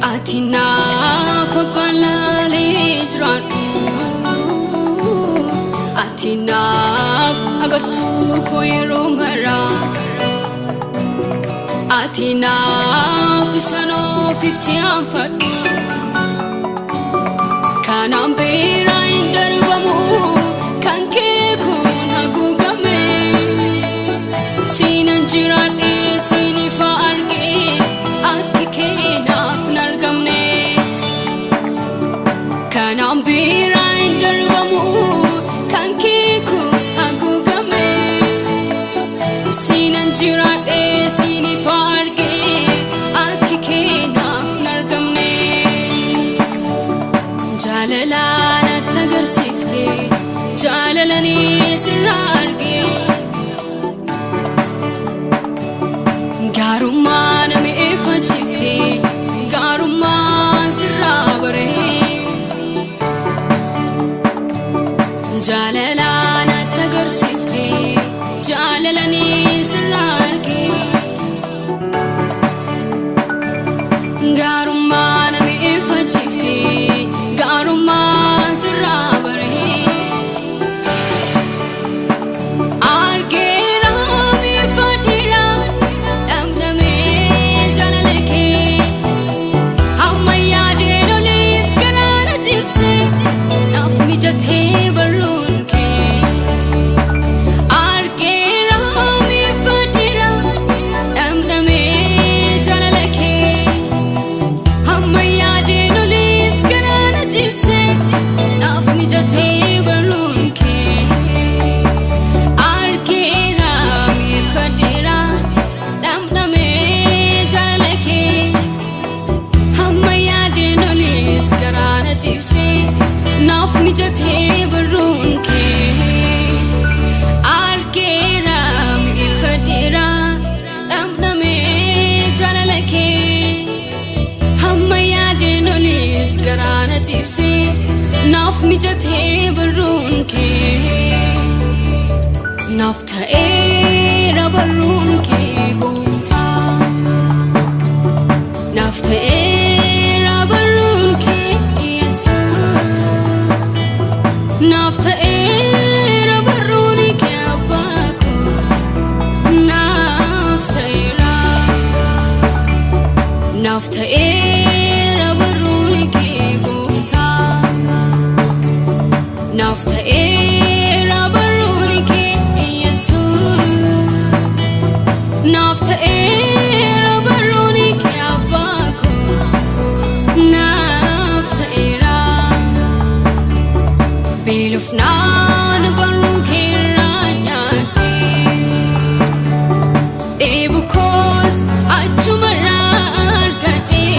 Atina for Palalejan Atina agar tu koyero mara Atina visano fitiam fatu Kanam bera indarvamu kanke kun agugame Sinanjirate sinifa arge atike nafnargamne Kanam bera indarvamu kanke kun agugame Sinanjirate sinifa arge atike nafnargamne Jalalana tagar sifte jalalani sirarge Garuman me efachifte garuman sirabare Jalalana tagar sifte jalalani sirarge Garuman me efachifte garuman sirabare Jathe balloon ke arke rami fatira amdame janalake hamaya denulit karana jipse nafni jathe balloon ke arke rami fatira amdame janalake hamaya denulit karana jipse Nafni jathe balloon ke arke ram ifadira amdame janalake hamaya denolit garana jipse nafni jathe balloon ke nafta era balloon ke gufta nafta era balloon ke Nafta era barruni ke abako Nafta era barruni ke gufta Nafta era barruni ke Jesus Nafta era barruni ke abako Nafta era Bilufnan baru kiranyate Ebukos ajumarar kate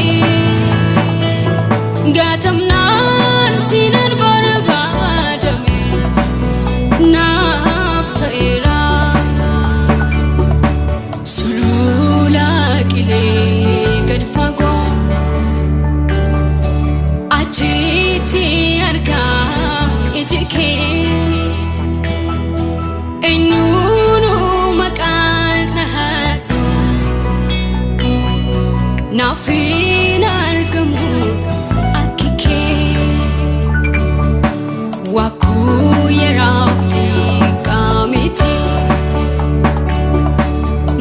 Gatamnan sinar barbadame Naftaira Sulula kile gadfago Ajiti argam Ejike Enunu makan nahatu Nafin argamu akike Waku yerafti kamiti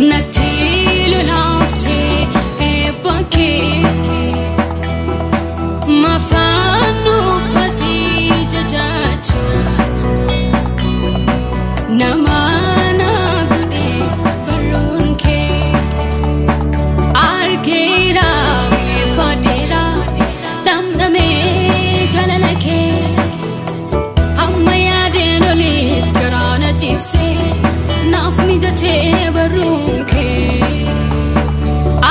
Natilu lafti ebake Mafanu fasi jajachu Namana gude balloon ke Argera me padera damdame janalake Hammaya denolit garana jipse Nafni jathe balloon ke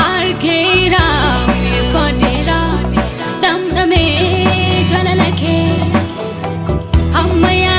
Argera me padera damdame janalake Hammaya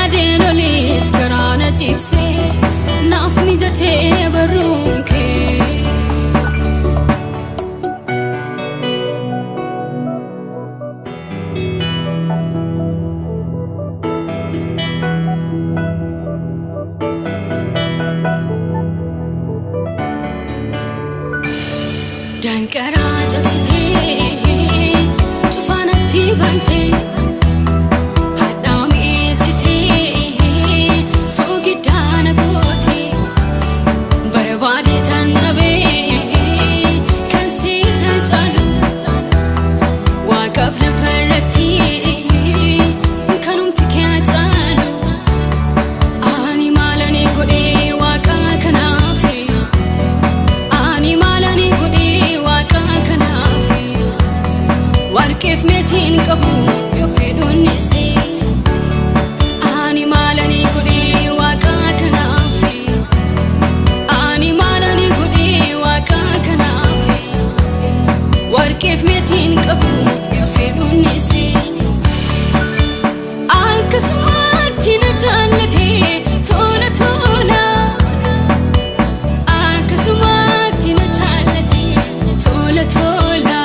warqeef meetiin qabu yoo fedhuun isee ani maalani godhee waaqa kanaaf ani maalani godhee waaqa kanaaf warqeef meetiin qabu yoo fedhuun isee akkasumatti na jaallatee tola tola akkasumatti na jaallatee tola tola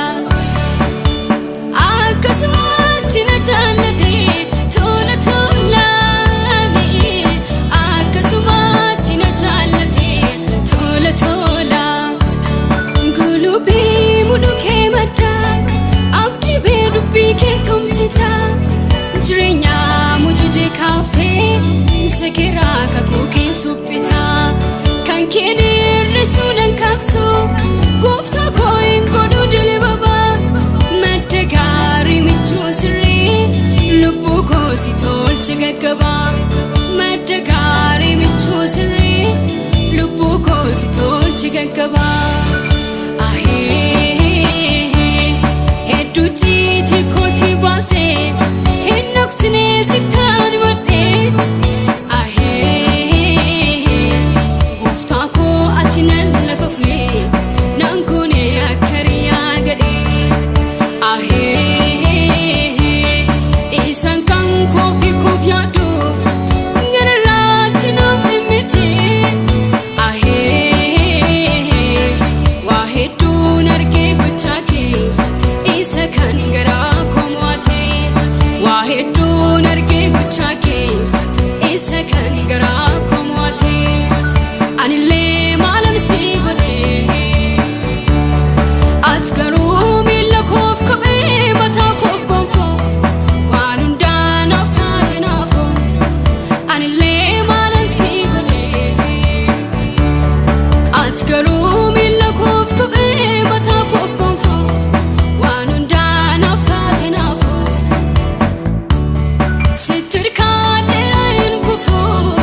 akkasumatti na jaallatee tola tola akkasumatti na jaallatee tola tola gulubii mulukee maddaa abdii bee dubbii kee tumsita jireenya mutujee kaaftee sekeraa kakuu kee suphita kan kee dheerresuu nan kaabsu gooftaa koo hin godhu dilbaba madda gaarii michuu sirrii lubbuu koo si tolche gaggaba madda gaarii michuu sirrii lubbuu koo si tolche gaggaba hedduu tiiti kooti baasee Sine sitaan wadhee gooftaa koo ati nan lafa fulee nan kunee akka riyaa gadhee isaan kan koofi koof yaadu gararraatti naaf himmitee waa hedduun argee gochaa kee isa kan garaa koo mo'atee waa hedduun argee gochaa kee isa kan garaa koo mo'atee anillee maalan si godhee ati garuu miila koof qabee mataa koof gonfoo waan hundaa naaf taate naafoo anillee maalan si godhee ati garuu miila koof qabee mataa koof gonfoo waan hundaa naaf taate naafoo sitirkaan dheeraan kufuu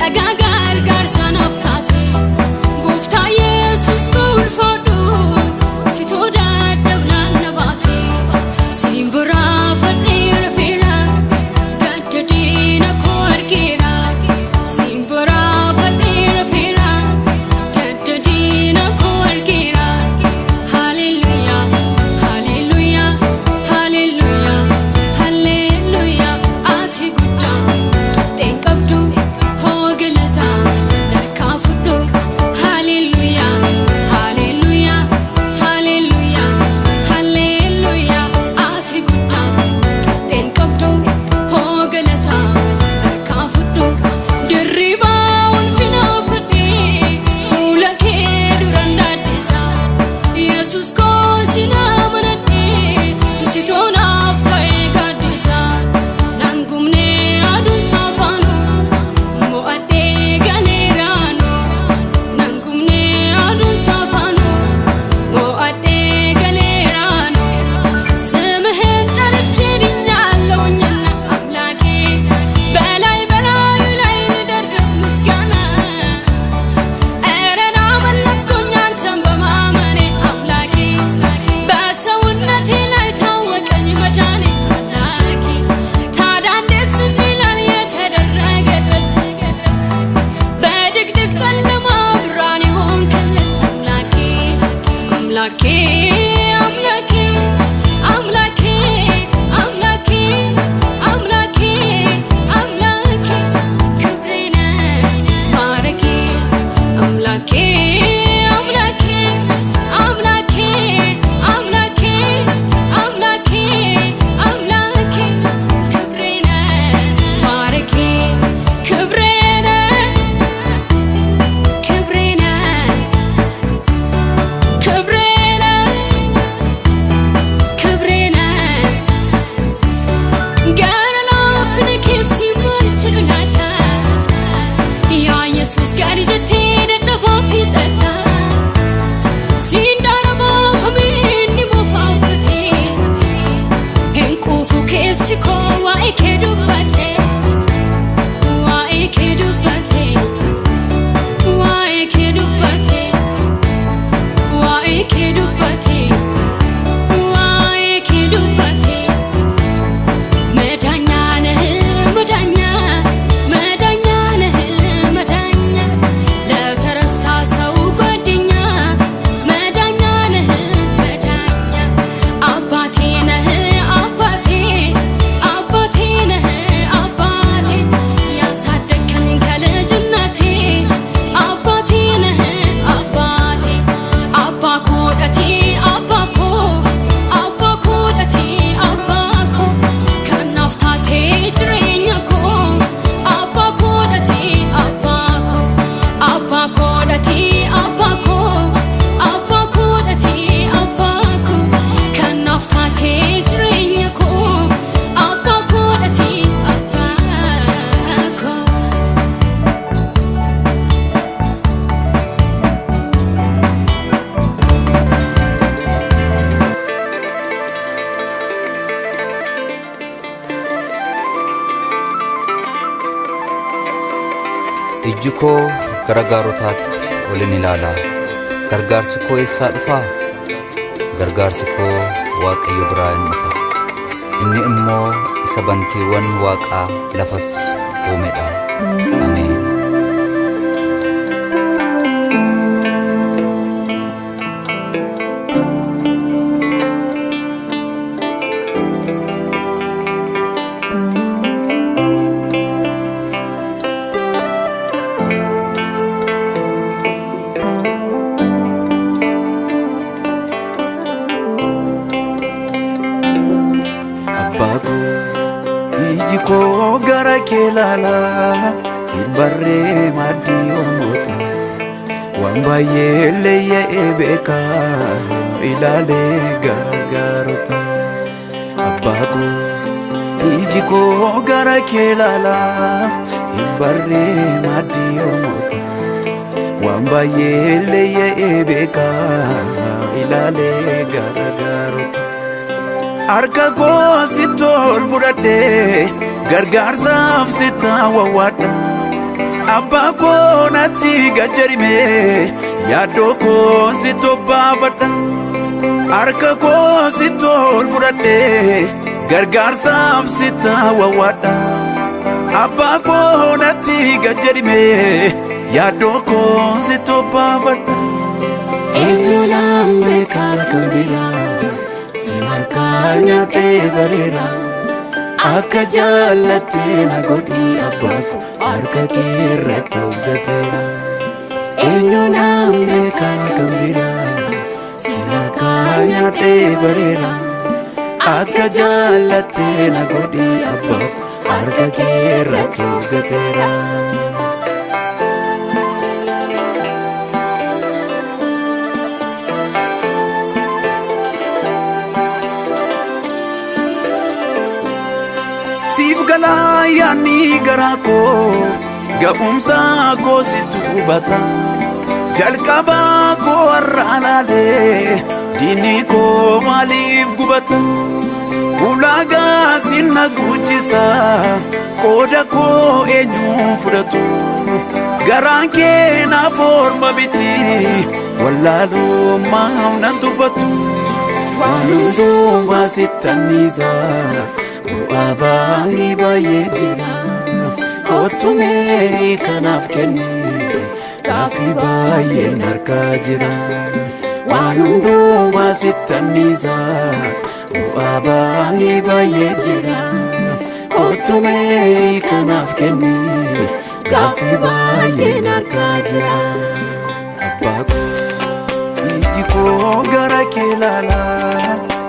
dhagaa gargaarsa naaf taate gooftaa Yesuus koo ulfaadhu sitoo dadhabnaan na baate siin biraa fadhee rafeera gadda diina koo argeera siin biraa fadhee rafeera gadda diina koo argeera haleluuyaa haleluuyaa haleluuyaa haleluuyaa ati guddaa teen qabdu hoo galataa narkaa fudhu haleluuyaa haleluuyaa haleluuyaa haleluuyaa ati guddaa teen qabdu hoo galataa narkaa fudhu dirribaa ulfinaa fudhee fuula kee duran dhaadhisa Yesuus koo sinaa manadhee sitoo naaf ta'ee gaaddisa nan gumnee aduun saafaanu mo'adhee galeeraanu nan gumnee aduun saafaanu mo'adhee galeeraanu ስምህን ጠርቼ ድኛለሁ እኛና አምላኬ በላይ በላዩ ላይ ልደርብ ምስጋና ኧረ ናመለጥኩኝ አንተን በማመኔ አምላኬ በሰውነቴ ላይ ታወቀኝ መዳኔ አምላኬ ታዲያ እንዴት ዝም ይላል የተደረገለት በድቅድቅ ጨለማ ብርሃን የሆንክለት አምላኬ አምላኬ አምላኬ አምላኬ አምላኬ አምላኬ አምላኬ ክብሬ ነህ ማረኬ አምላኬ አምላኬ አምላኬ አምላኬ አምላኬ ijji koo gara gaarotaatti olin ilaala. Gargaarsi koo eessaa dhufa? Gargaarsi koo Waaqayyo biraa hin dhufa. Inni immoo isa bantiiwwan Waaqaa lafas uumedha. Ameen. Iji koo gara kee ilaala, hin barree maaddii ormoota. Waan baay'ee leeyya'ee beeka, ilaalee gargaarota. Abbaa koo iji koo gara kee ilaala, hin barree maaddii ormoota. Waan baay'ee leeyya'ee beeka, ilaalee gargaarota. Harka koo sitti ol fudhadhee gargaarsaaf sitti wawwaadha. Abbaa koo natti gajjarimee yaaddoo koo sitti obbaafadha. Harka koo sitti ol fudhadhee gargaarsaaf sitti wawwaadha. Abbaa koo natti gajjarimee yaaddoo koo sitti obbaafadha. Eenyuudhaan beekaan kan biraa Markanya bebarira akka jaalattee na godhi abbaa koo harka kee irratti of gateera. Eenyuudhaan beekaan kan biraa si markanya bebarira akka jaalattee na godhi abbaa koo harka kee irratti of gateera. Siif galaa yaanni garaa koo ga'umsa koo sitti hubata. Jalqabaa koo har'a laalee diinni koo maaliif gubata? Ulaagaa sinna guchisa qooda koo eenyu fudhatu? Garaan kee naaf orma biti wallaalummaa nan tuffatu. Waan hundumaa sitti anniisaa bu'aa baay'ee baay'ee jira. Kottu mee kanaaf kenni gaaffii baay'een harkaa jira. Waan hundumaa sitti anniisaa bu'aa baay'ee baay'ee jira. Kottu mee kanaaf kenni gaaffii baay'een harkaa jira. Abbaa koo iji koo gara kee ilaala,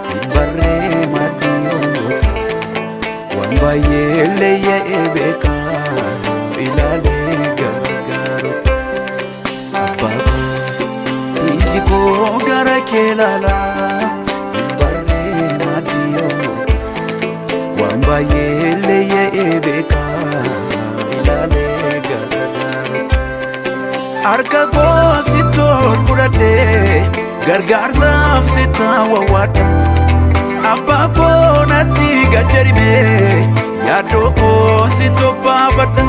hin barree maaddii ormoota. Waan baay'ee leeyya'ee beeka, ilaalee gargaarota. Abbaa koo iji koo gara kee ilaala, hin barree maaddii ormoota. Waan baay'ee leeyya'ee beeka, ilaalee gargaarota. Harka koo sitti ol fudhadhee gargaarsaaf sitti wawwaadha. Abbaa koo natti gajjarimee yaaddoo koo sitti obbaafadha.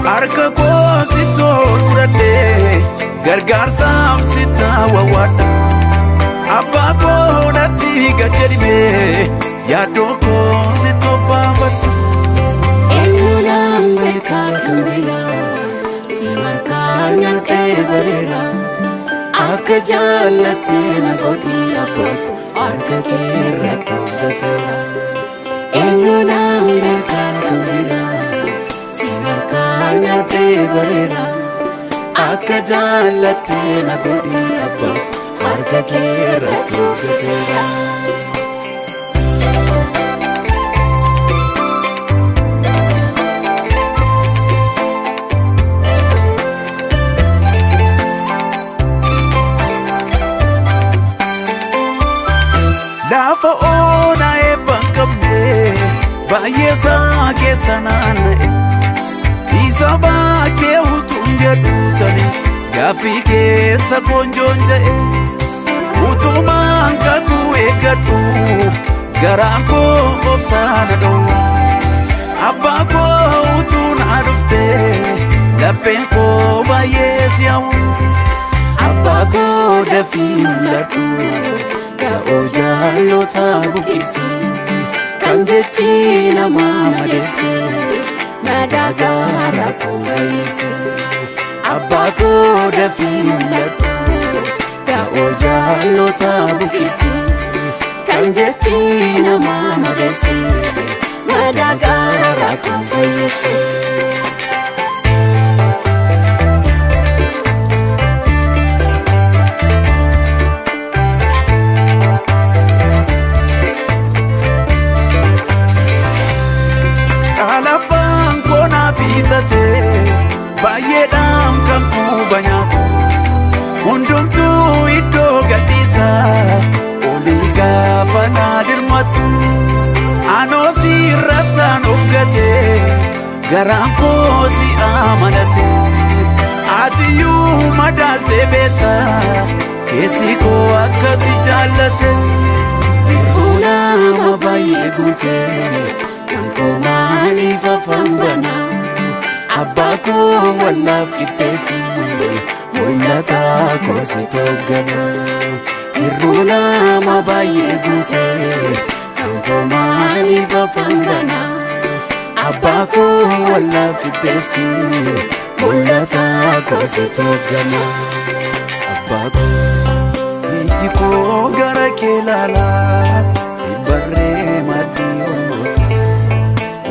Harka koo sitti ol fudhadhee gargaarsaaf sitti wawwaadha. Abbaa koo natti gajjarimee yaaddoo koo sitti obbaafadha. Eenyuudhaan beekaan kan biraa si markanya bebarira akka jaalattee na godhi abbaa koo harka kee irratti of gateera. Eenyuudhaan beekaan kan biraa si markanya bebarira akka jaalattee na godhi abbaa koo harka kee irratti of gateera. Lafa onaa eebban qabdee baay'ee isaa keessa naanna'e. Isa baakee utuun jedhuutani gaaffii keessa koonjoon ja'e. Utumaan kakuu eeggadhu garaan koo obsaana dhowwa. Abbaa koo utuu naa dhuftee lapheen koo baay'ee si hawwa. Abbaa koo dafii mul'adhu da'oo jaallota buqqisi kan jechi namaa madeesse madaa garaa koo fayyise. Abbaa koo dafii mul'adhu da'oo jaallota buqqisi kan jechi namaa madeesse madaa garaa koo fayyise. Baay'eedhaan kan kuuba nyaatu hundumtuu iddoo gadhiisa olii gaafa naa dirmatu. Anoo si irrattaan of gatee garaan koo si amanate. Atiyyuu madaaltee beekta keessi koo akkasi jaallate. Nama baay'ee guutee kan koo maaliif afaan banaa. Abbaa koo wallaaf qixxeessi mul'ata koo si toggana. Hirruu nama baay'ee guutee kan koo maaliif afaan banaa. Abbaa koo wallaaf qixxeessi mul'ata koo si toggana. Abbaa koo iji koo gara kee ilaalaa barree maddii olmaa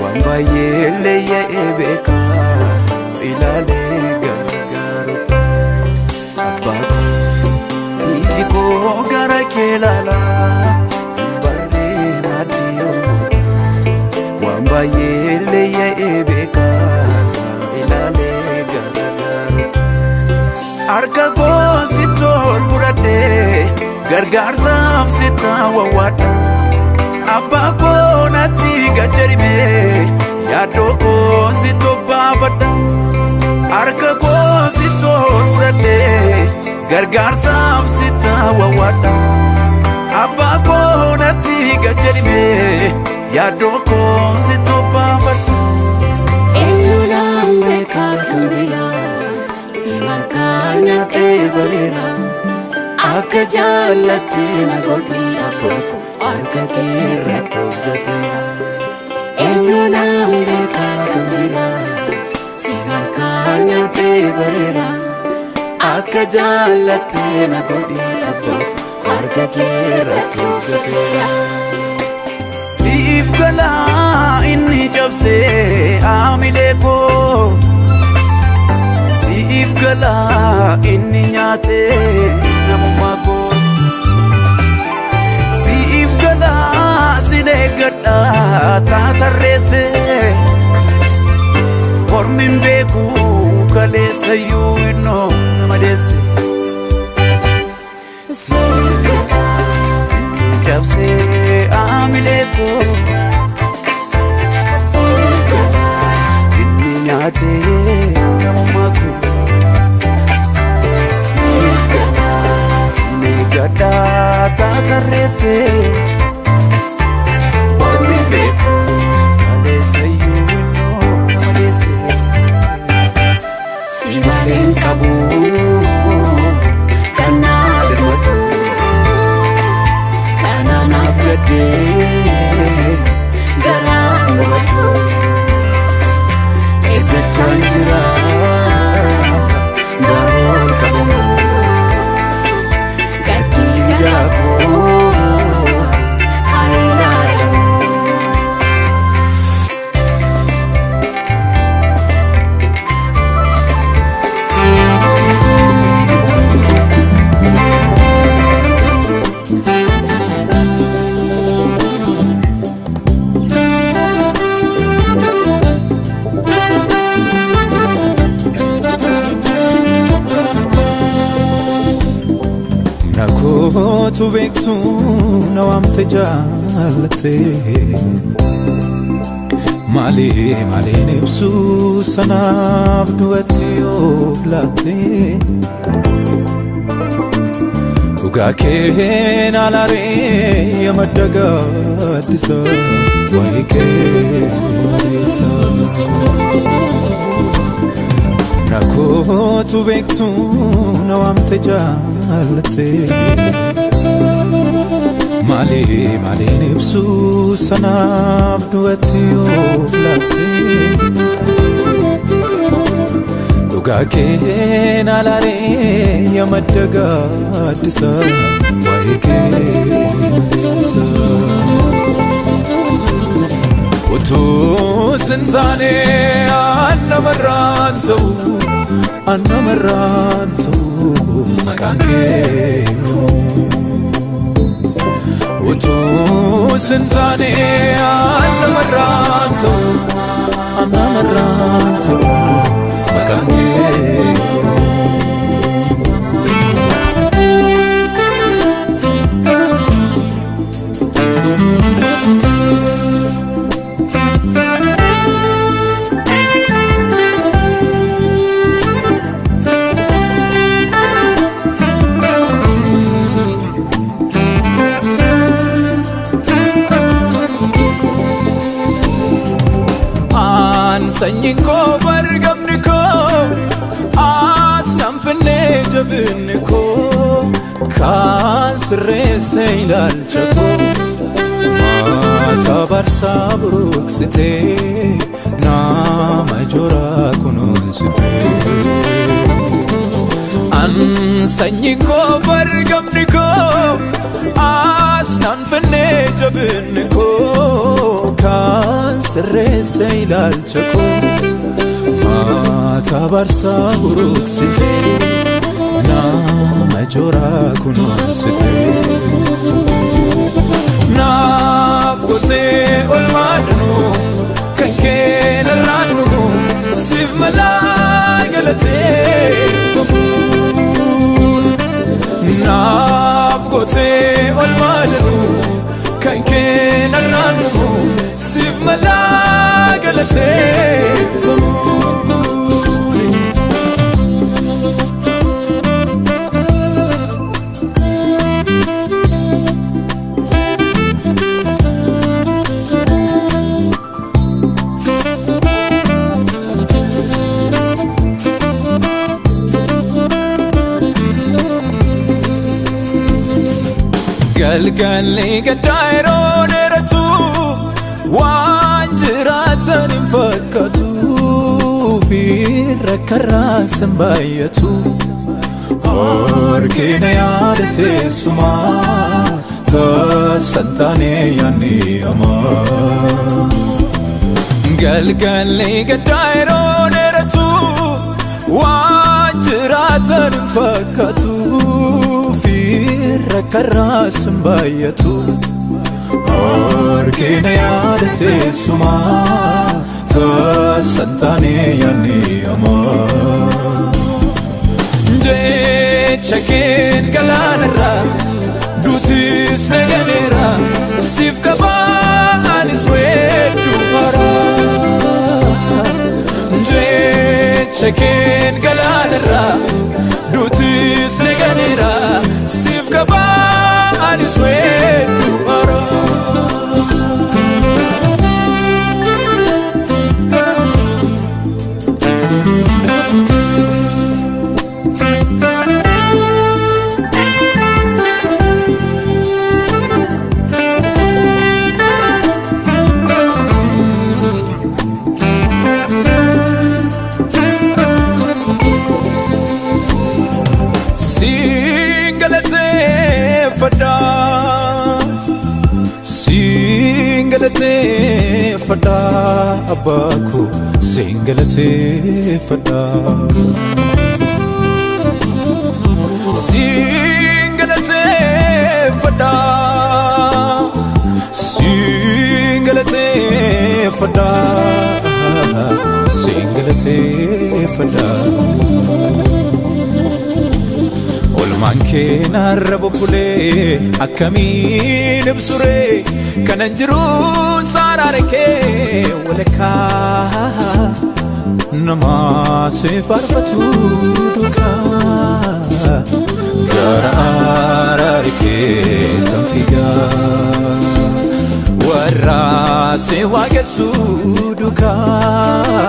waan baay'ee leeyya'ee beekaa. Ilaalee gargaarota. Abbaa koo iji koo gara kee ilaalaa barree maddii olmaa waan baay'ee leeyya'ee beekaa. Ilaalee gargaarota. Harka koo sitti ol fudhadhee gargaarsaaf sitti wawwaadha. Abbaa koo natti gajjarimee yaaddoo koo sitti obbaafadha. Harka koo sitti ol fudhadhee gargaarsaaf sitti wawwaadha. Abbaa koo natti gajjarimee yaaddoo koo sitti obbaafadha. Eenyuudhaan beekaa kan biraa si harkaan nyaadhee bareera. Akka jaallattee na godhi abbaa koo harka kee irratti of gateera. Eenyuudhaan beekaa kan biraa si harkaan nyaadhee bareera. Akka jaallattee na godhi abbaa koo harka kee irratti of gateera. Siif galaa inni cabsee aamilee koo. Siif galaa inni nyaatee namummaa koo. Siif galaa sin eeggadhaa taatarreessee. Mormin beeku kaleessayyuu innoo nama deesse. Siif galaa inni cabsee aamilee koo. Siif galaa inni nyaatee namummaa koo. Siif galaa sin eeggadhaa taatarreessee. Mormin beeku kaleessayyuu innoo nama deesse. Si maleen qabu kan naa dirmatu. Kana naaf gaddee garaan muratu. Eeggachaan jira garoon qabamu. Gatiin jaakoo haa ilaalamu. Nakootu beektu na waamte jaallatte. Maaliin ibsu sanaaf du'atti of laatte. Dhugaa kee naalaaree yamadda gaaddisa waa'ee kee madeessa. Mana kootu beektu na waamte jaalatte Maaliin ibsu sanaaf du'atti yoo laatte Dhugaa kee na laalee yaa madda gaaddisa waa'ee kee maleessa Utuu sintaane annamarraan ta'u maqaan kee Utuu sintaane annamarraan ta'u maqaan kee Sanyiin koo bargamni koo as nan finnee jabinni koo kan sirreesse ilaalcha koo maata barsaa buruqsitee nama jooraa kunuunsitee an sanyiin koo bargamni koo as nan finnee jabinni koo kan sirreesse ilaalcha koo maata barsaa buruqsitee nama jooraa kunuunsitee naaf gootee olmaadhanuu kan keen irraanuu siif malaa galatee naaf gootee olmaadhanuu kan keen irraanuu siif malaa galatee Galgalli gaddaa'eroo dheeratu waan jiraatan hin fakkaatu fi rakkarraa san baay'atu harkina yaada teessumaa taasisan taanee yaanni hamaa Galgalli gaddaa'eroo dheeratu waan jiraatan hin fakkaatu rakkarraa san baay'atu harkina yaada teessumaa taasisan taanee yaanni hamaa jecha keen galaanarraa duutis naganeera siif qabaanis weedduu haraa jecha keen galaanarraa duutis naganeera Kabaanis weedduu haraa Singalatefadha abbaako singalatefadha singalatefadha singalatefadha singalatefadha Olmaan kee narra bubbulee akkamiin ibsuree kanan jiru saaraare kee walakkaa namaa si faarfatu duukaa gara araare kee tan fiigaa warra si waaqessu duukaa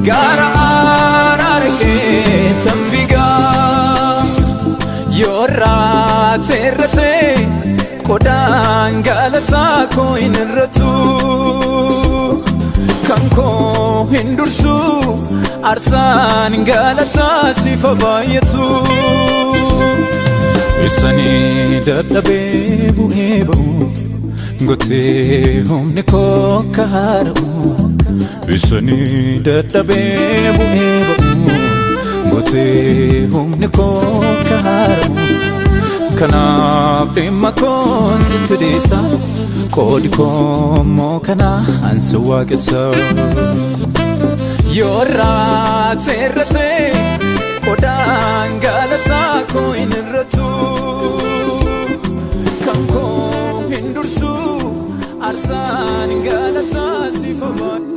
gara araare irrate qodaan galataa koo hin irratu kan koo hin dursu arsaan galataa sifa baay'atu isanii dadhabee bu'ee ba'u gotee humni koo kaara'u isanii dadhabee bu'ee ba'u gotee humni koo kaara'u kanaaf dhimma koon sitti dhiisa qoodi koo moo kanaan si waaqessa yoo irraate irrate qodaan galataa koo hin irratu kan koo hin dursu arsaan galataa sifa baay'atu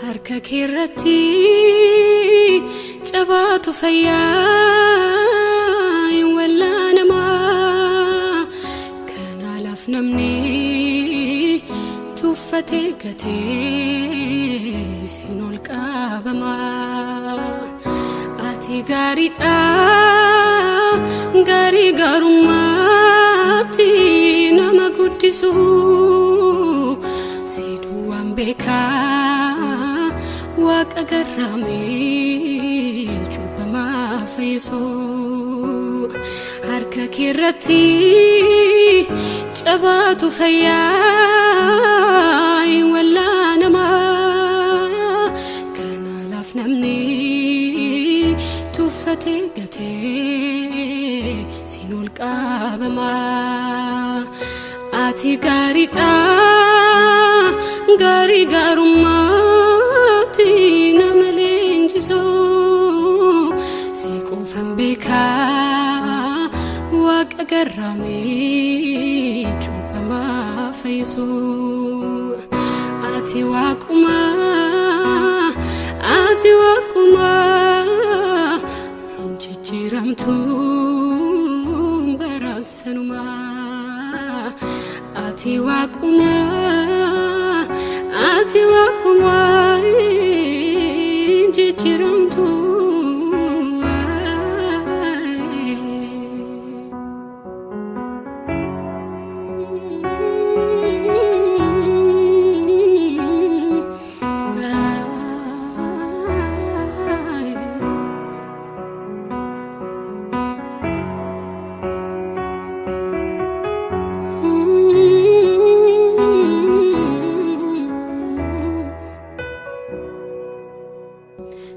harka keerratti cabaatu fayyaa hin wallaanamaa kanaalaaf namni tuffatee gatee sin ol qabamaa ati gaariidha gaarii gaarummaatti nama guddisu si duwwaan beekaa Waaqa garraamee cubbamaa fayyisu harka keerratti cabaatu fayyaa hin wallaanamaa kanaalaaf namni tuffatee gatee sin ol qabamaa ati gaariidha gaarii gaarummaa nama leenjisu si qofan beekaa Waaqa garraamee cubbamaa fayyisu ati waaquma hin jijjiiramtu baraasanumaa ati waaquma jijjiiramtu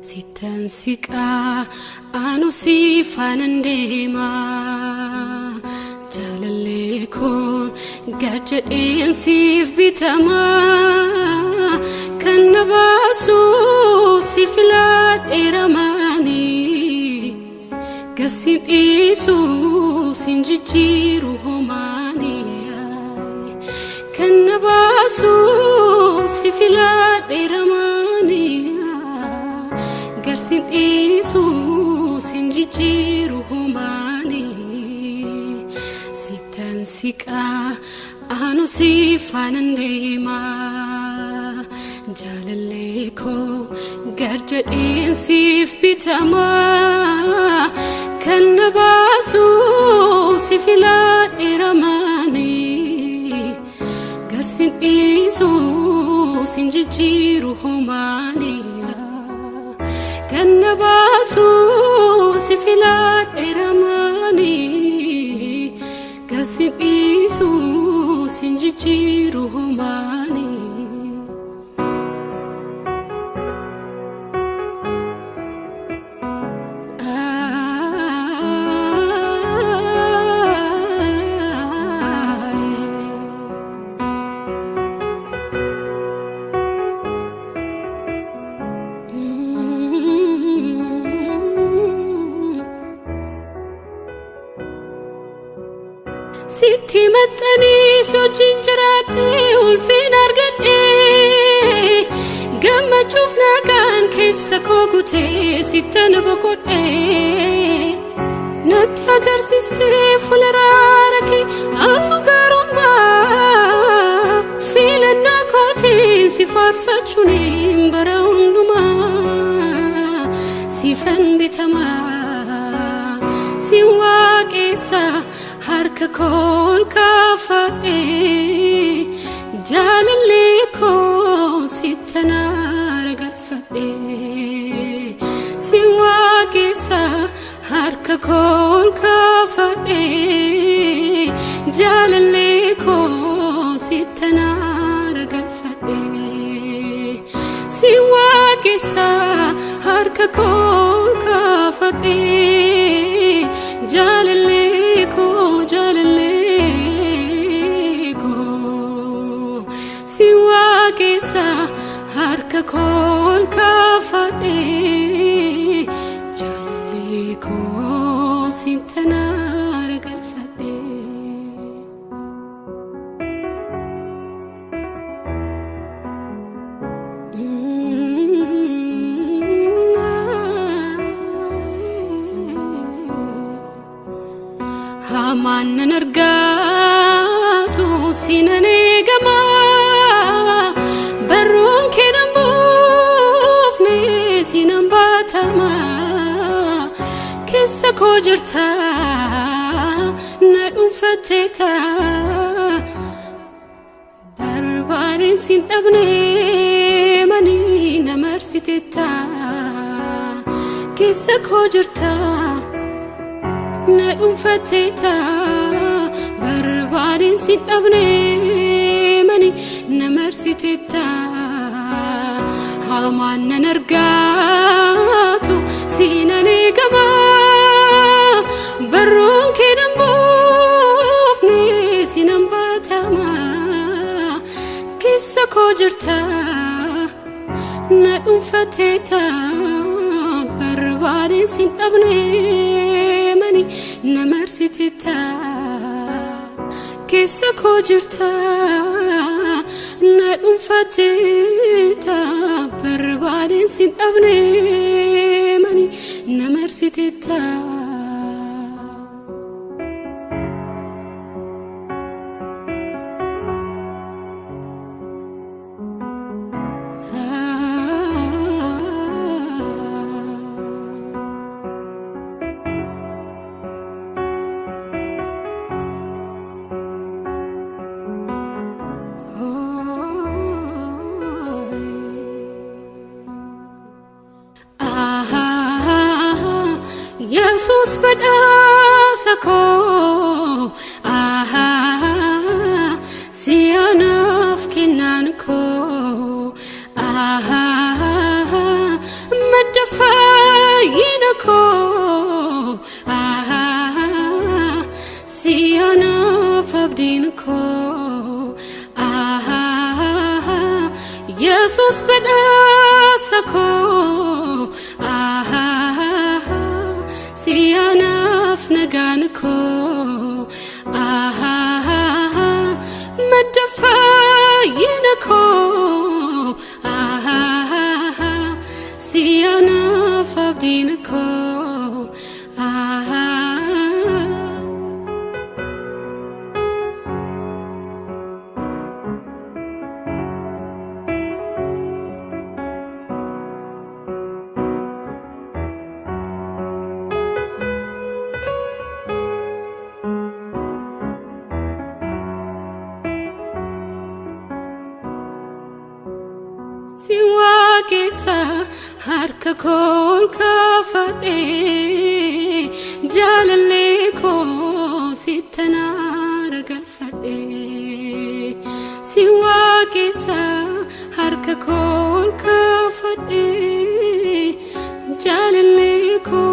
Sitansika anu sifanandema jalalekon gadden sif bitama kanabasu sifilat eramani gasin isu sinjiru homani kanabasu sifilat eramani Garsin Isus injiru humani Sitansika anu sifanandema jalaleko garjadin sif bitama kanabasu sifilat eramani Garsin Isus injiru humani Kanabasu sifilat eramani Kasib Isus injiru humani Sitti matani sojin jirade ulfin argade Gammachuf nagaan keessa kogute sittan boqodhe Natti agarsiste fulararake atu garumma Filanna kootiin si farfachuun bara hunduma Sifan bitama si waaqessa harka kol kafae jalaleko sitanar garfae siwagesa harka kol kafae jalaleko sitanar garfae siwagesa harka kol kafae jalaleko siwagesa harka kol kafade jalaleko sintanar garfade Haman nargatu sinane gama Barun kenam bufne sinam batama Kessa kojirta na ufateta Barbarin sin abne mani na marsiteta Kessa kojirta na ufateta Barbarin sin abne mani na marsiteta Haman nargatu sinane gama Barun kenam bufne sinam batama Kessa kojirta na ufateta Barbarin sin abne mani na marsiteta Kessa kojirta na ufateta Barbarin sin abne mani na marsiteta Jesus badasako sianaf kinanko madda naganako madafayinako siyana fabdinako Siwakesa harka kol kafade jalale ko sitanara galfade Siwakesa harka kol kafade jalale ko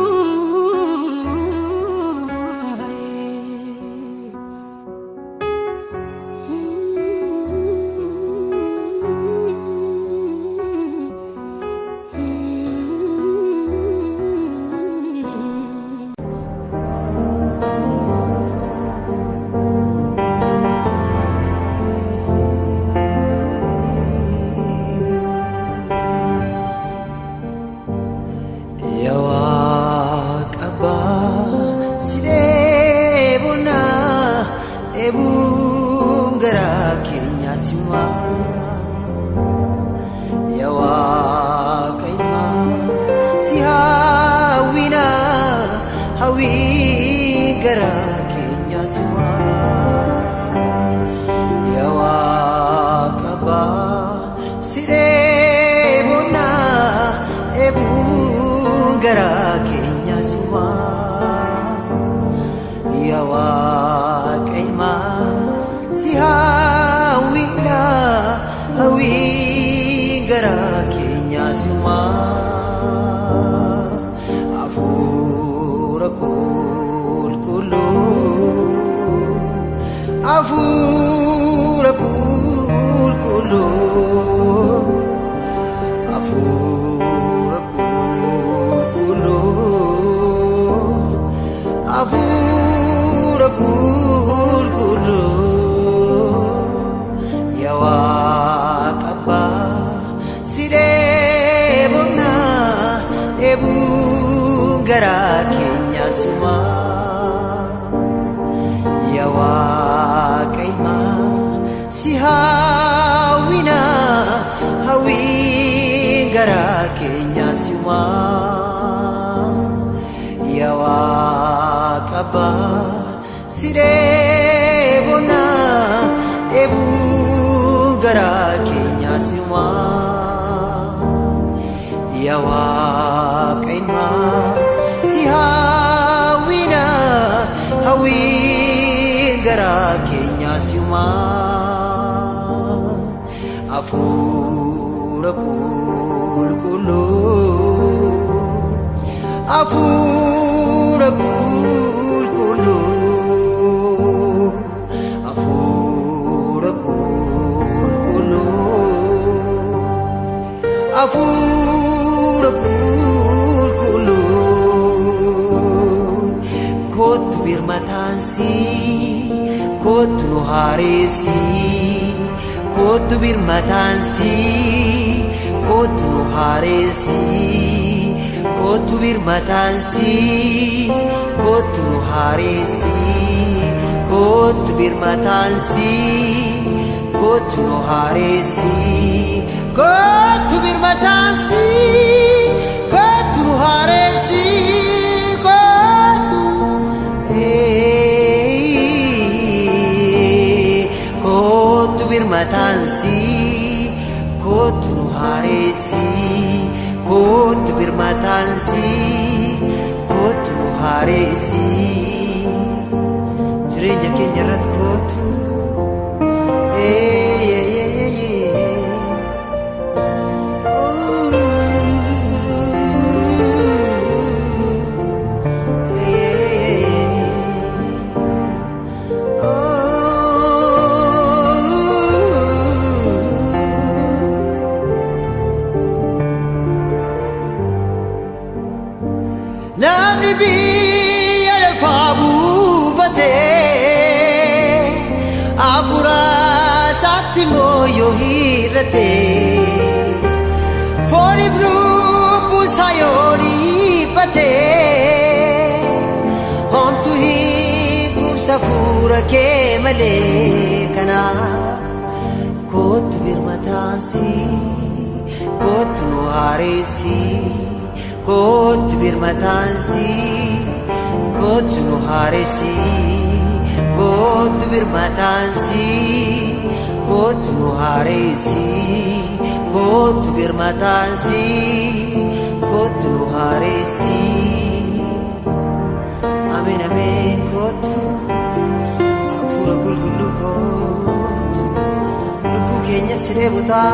afura satti moyo hirate fori frubu sayori pate hom tu hi gumsa fura ke male kana kot birmatansi kot nuharesi kot birmatansi kot nuharesi kot birmatansi kot nuharesi kot birmatansi kot nuharesi amen amen kot afura gulgulu kot lubu kenya sirebuta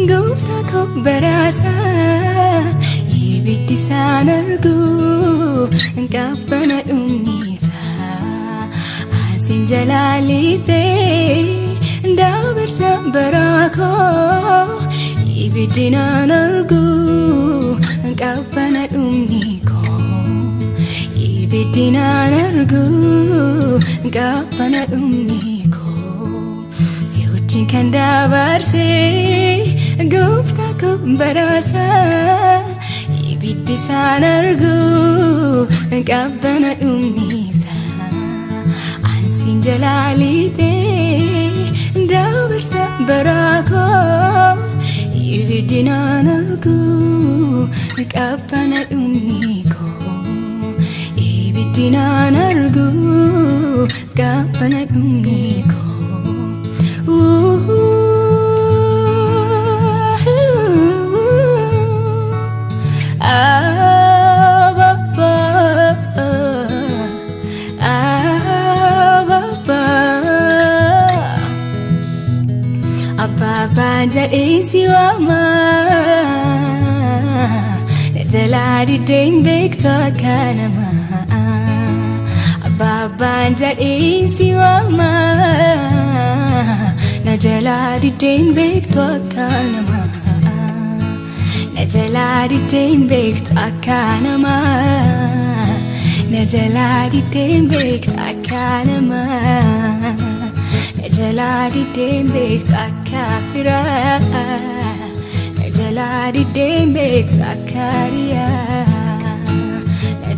Gooftaa koo baraasaa ibiddisaan argu qabbana dhumnisaa asiin Sinjalalite dabarsa barako ibidina nargu kabbana dumniko ibidina nargu kabbana dumniko siutin kan dabarse gufta kubbarasa ibidisa nargu kabbana dumnisa Sinjalalite dabarsa barako ibidina nargu kabbana dumniko ibidina nargu kabbana dumniko Banda isi wama Jaladi ding victor kanama Banda isi wama Jaladi ding victor kanama Jaladi ding victor kanama Jaladi ding victor kanama Jaladi dembek akafira Jaladi dembek akaria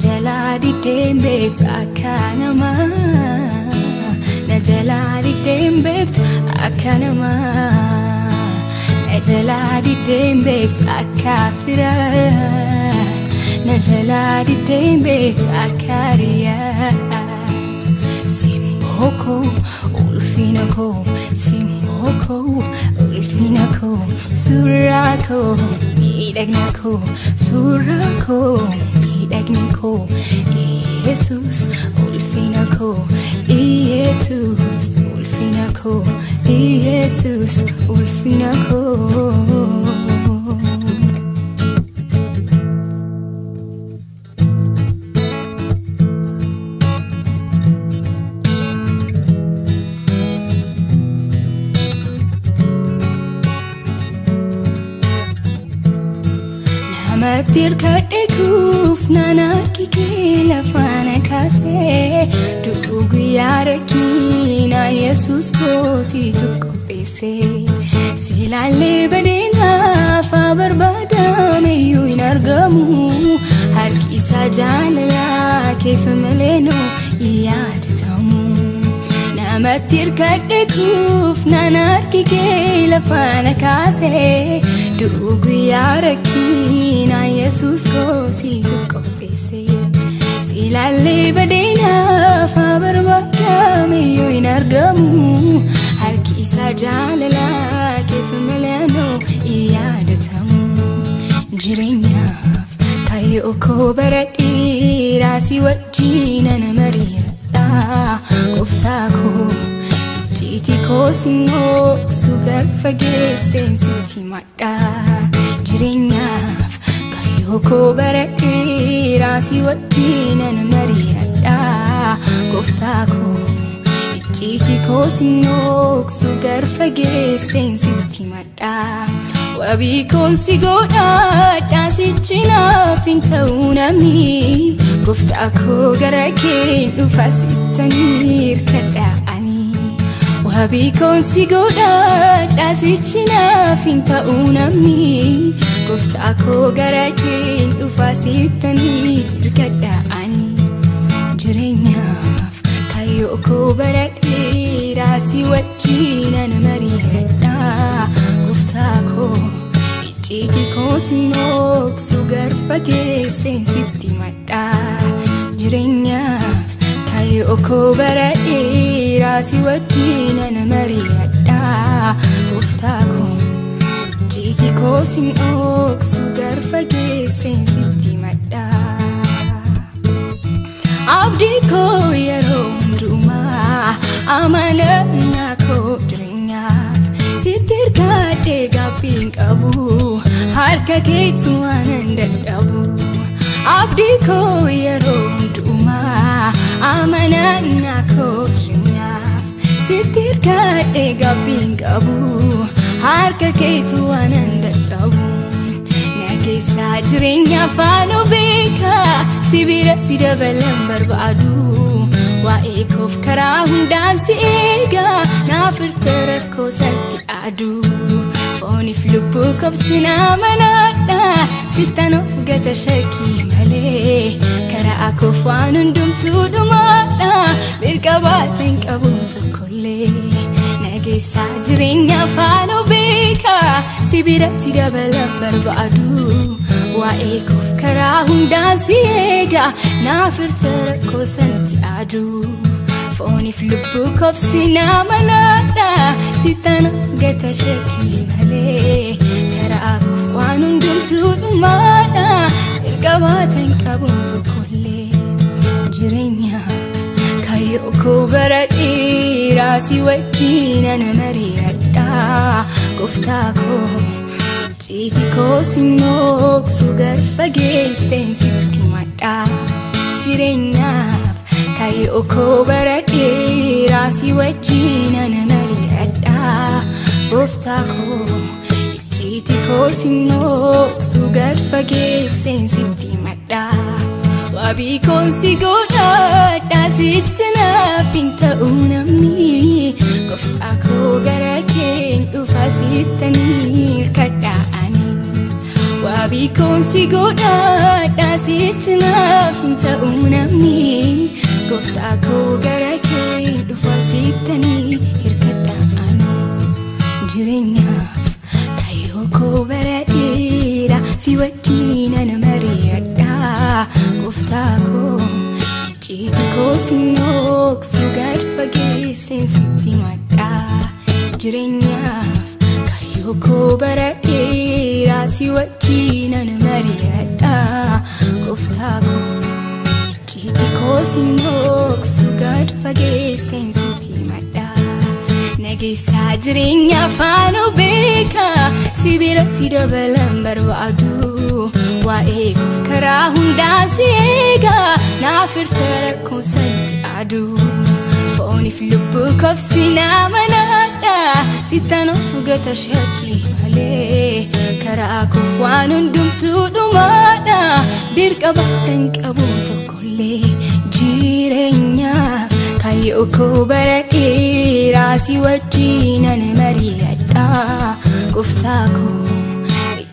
Jaladi dembek akanama Jaladi dembek akanama Jaladi dembek akafira Jaladi dembek akaria Simoko Ulfinako, Simoko, Ulfinako, Surako, Midagnako, Surako, Midagnako, Jesus, Ulfinako, Jesus, Ulfinako, Jesus, Ulfinako. Matir kadekuf nanarki kila fana kase Dugu yarakina Jesus ko situ ko pese Silale badena fa barbada meyu inargamu Har kisa jalala kef meleno iyadatamu Matir kadekuf nanarki kila fana kase Dugu yarakina Jesus ko situ ko pese Silale badena fa barbada meyu inargamu Har kisa jalala kef meleno iyadatamu Jireenyaaf kayyoo koo baradhee raasii wajjin ana mariiradha Gooftaa koo ijjiitii koo sinnoo sugar fageesseen sitti madha Jireenyaaf kayyoo koo baradhee raasii wajjin ana mariiradha Gooftaa koo ijjiitii koo sinnoo sugar fageesseen sitti madha Wabii konsi godhadha sichinaaf hin ta'uu namni Gooftaa koo gara kee dhufa sittanii hirkadha ani Wabii konsi godhadha sichinaaf hin ta'uu namni Gooftaa koo gara kee dhufa sittanii hirkadha ani Jireenyaaf kayyoo koo baradhee raasii wajjin ana mariiradha Gooftaa koo ijjiitii koo sinnoo sugar fageesseen sitti madha Jireenyaaf kayyoo koo baradhee raasii wajjin ana mariiradha Gooftaa koo ijjiitii koo sinnoo sugar fageesseen sitti madha Abdii koo yeroo hundumaa amanannaa koo jireenyaaf sitti hirkadhee gaabbiin qabu harka keetti waan hin dadhabu Abdii koo yeroo hundumaa amanannaa koo jireenyaaf sitirgadhe gabbin qabu harka keetu waanan dadhabu nageessa jireenya faano beeka sibiratti dabalan barbaadu waa'ee koof karaa hundaan si eega naafirte rakkoo salphi adu fooniif lubbuu kobsinaa manaadha sittanof gata shakkii malee karaa koof waan hundumtuu dhumaadha birqabaatan qabu tokkollee nageessa jireenya faano beeka sibiratti dabalan barbaadu waa'ee koof karaa hundaan si eega naafirte rakkoo salphi adu fooniif lubbuu kobsinaa manaadha sittanof gata shakkii malee karaa koof waan hundumtuu dhumaadha birqabaatan qabu tokkollee jireenya kayyoo koo bara dheeraa si wajjinan mari'adha gooftaa koo ciiti koo si nooksu gar fageesseen sitti madha jireenyaaf kayyoo koo bara dheeraa si wajjinan mari'adha gooftaa koo ciiti koo si nooksu gar fageesseen sitti madha wabii koon si godhadha sichi naaf hin ta'u namni gooftaa koo gara keen dhufa sittanii hirkadhaa ani wabii koon si godhadha sichi naaf hin ta'u namni gooftaa koo gara keen dhufa sittanii hirkadhaa ani jireenyaaf kayyoo koo bara dheeraa si wajjinan mari'adha gooftaa koo ciiti koo si nooksu gar fageesseen sitti madha jireenyaaf kayyoo koo bara dheeraa si wajjinan mari'adha gooftaa koo ciiti koo si nooksu gar fageesseen sitti madha nageessa jireenya faano beeka sibiratti dabalan barbaadu waa'ee koof karaa hundaan si eega naafirte rakkoo salphi adu fooniif lubbuu kobsinaa manaadha sittanof gata shakkii malee karaa koof waan hundumtuu dhumaadha birqabaatan qabu tokkollee jireenyaaf kayyoo koo bara dheeraa si wajjinan mari'adha gooftaa koo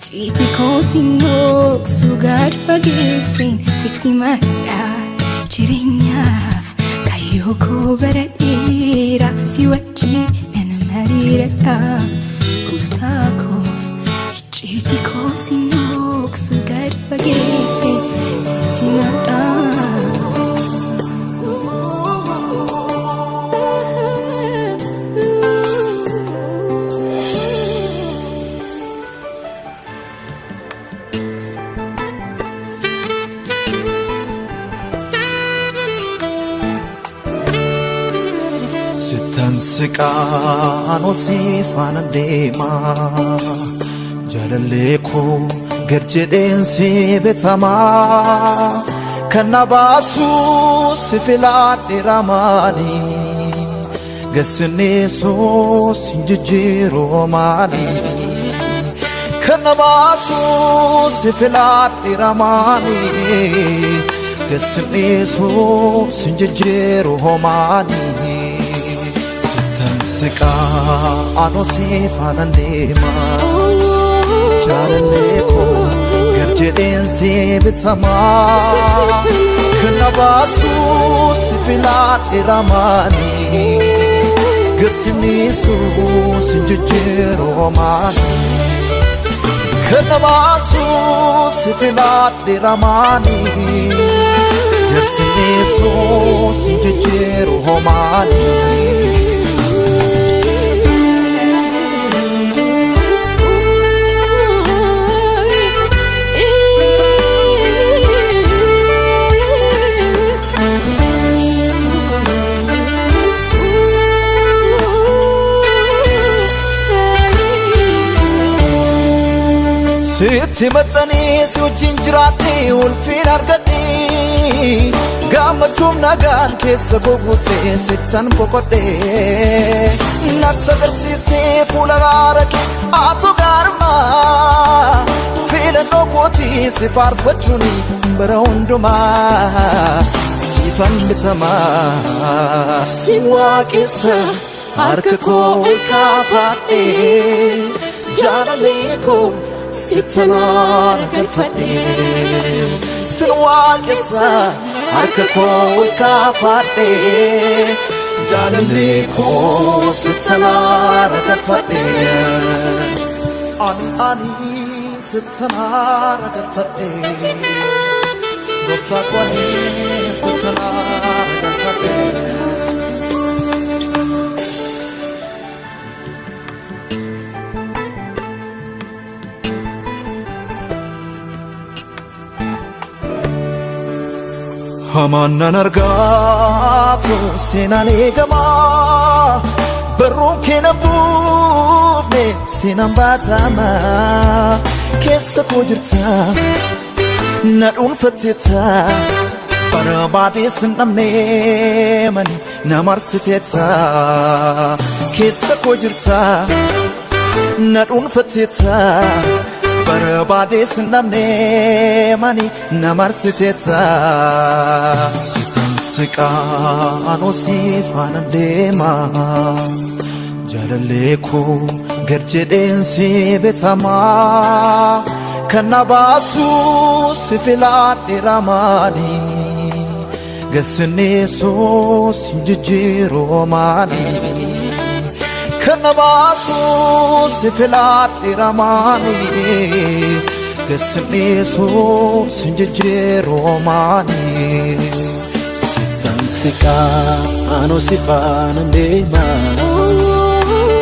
ciiti koo si nooksu gar fageesseen sitti madha jireenyaaf kayyoo koo bara dheeraa si wajjinan mari'adha gooftaa koo ciiti koo si nooksu gar fageesseen sitti madha Tansiqaan osii faana deema jaalallee koo gad jedheen si bitamaa kan na baasu si filadhe ramaani gassineessoo si jijjiiroo maali kan na baasu si filadhe ramaani gassineessoo si jijjiiroo maali Tansiqaan osii faana deema jaalallee koo gad jedheen si bitamaa kan na baasu si filadhe ramaani gassineessoo si jijjiiroo maali kan na baasu si filadhe ramaani gassineessoo si jijjiiroo maali sitti maxxanii si wajjin jiraadhe ulfina argadhe Gammachuun nagaan keessa gogutee sittan boqodhee natti agarsiiftee fuula raara kee atu gaarmaa filannoo kootii si faarfachuun bara hundumaa siifan bitamaa si waaqessa harka koo ol kaafadhee jaalalee koo sittan aara galfadhee sin waaqessa harka koo ol kaafadhee jaalalee koo sittan aara galfadhee ani sittan aara galfadhee gooftaa koo ani sittan aara galfadhee. Hamannan argaatu seenaan eegamaa barruun keena buufne seenaan baatamaa keessa koo jirta na dhuunfatteetta barbaadee sin dhabnee mani na marsiteetta keessa koo jirta na dhuunfatteetta barbaadee sin dhabnee mani na marsiteetta sittan siqaan osii faana deemaa jaalallee koo gad jedheen si bitamaa kan na baasuu si filadhe ramaanii gassinneessoo si jijjiiroo maanii kan na baasuu si filadhe ramaanii gassinneessoo si jijjiiroo maanii sittan siqaan osii faana deemaa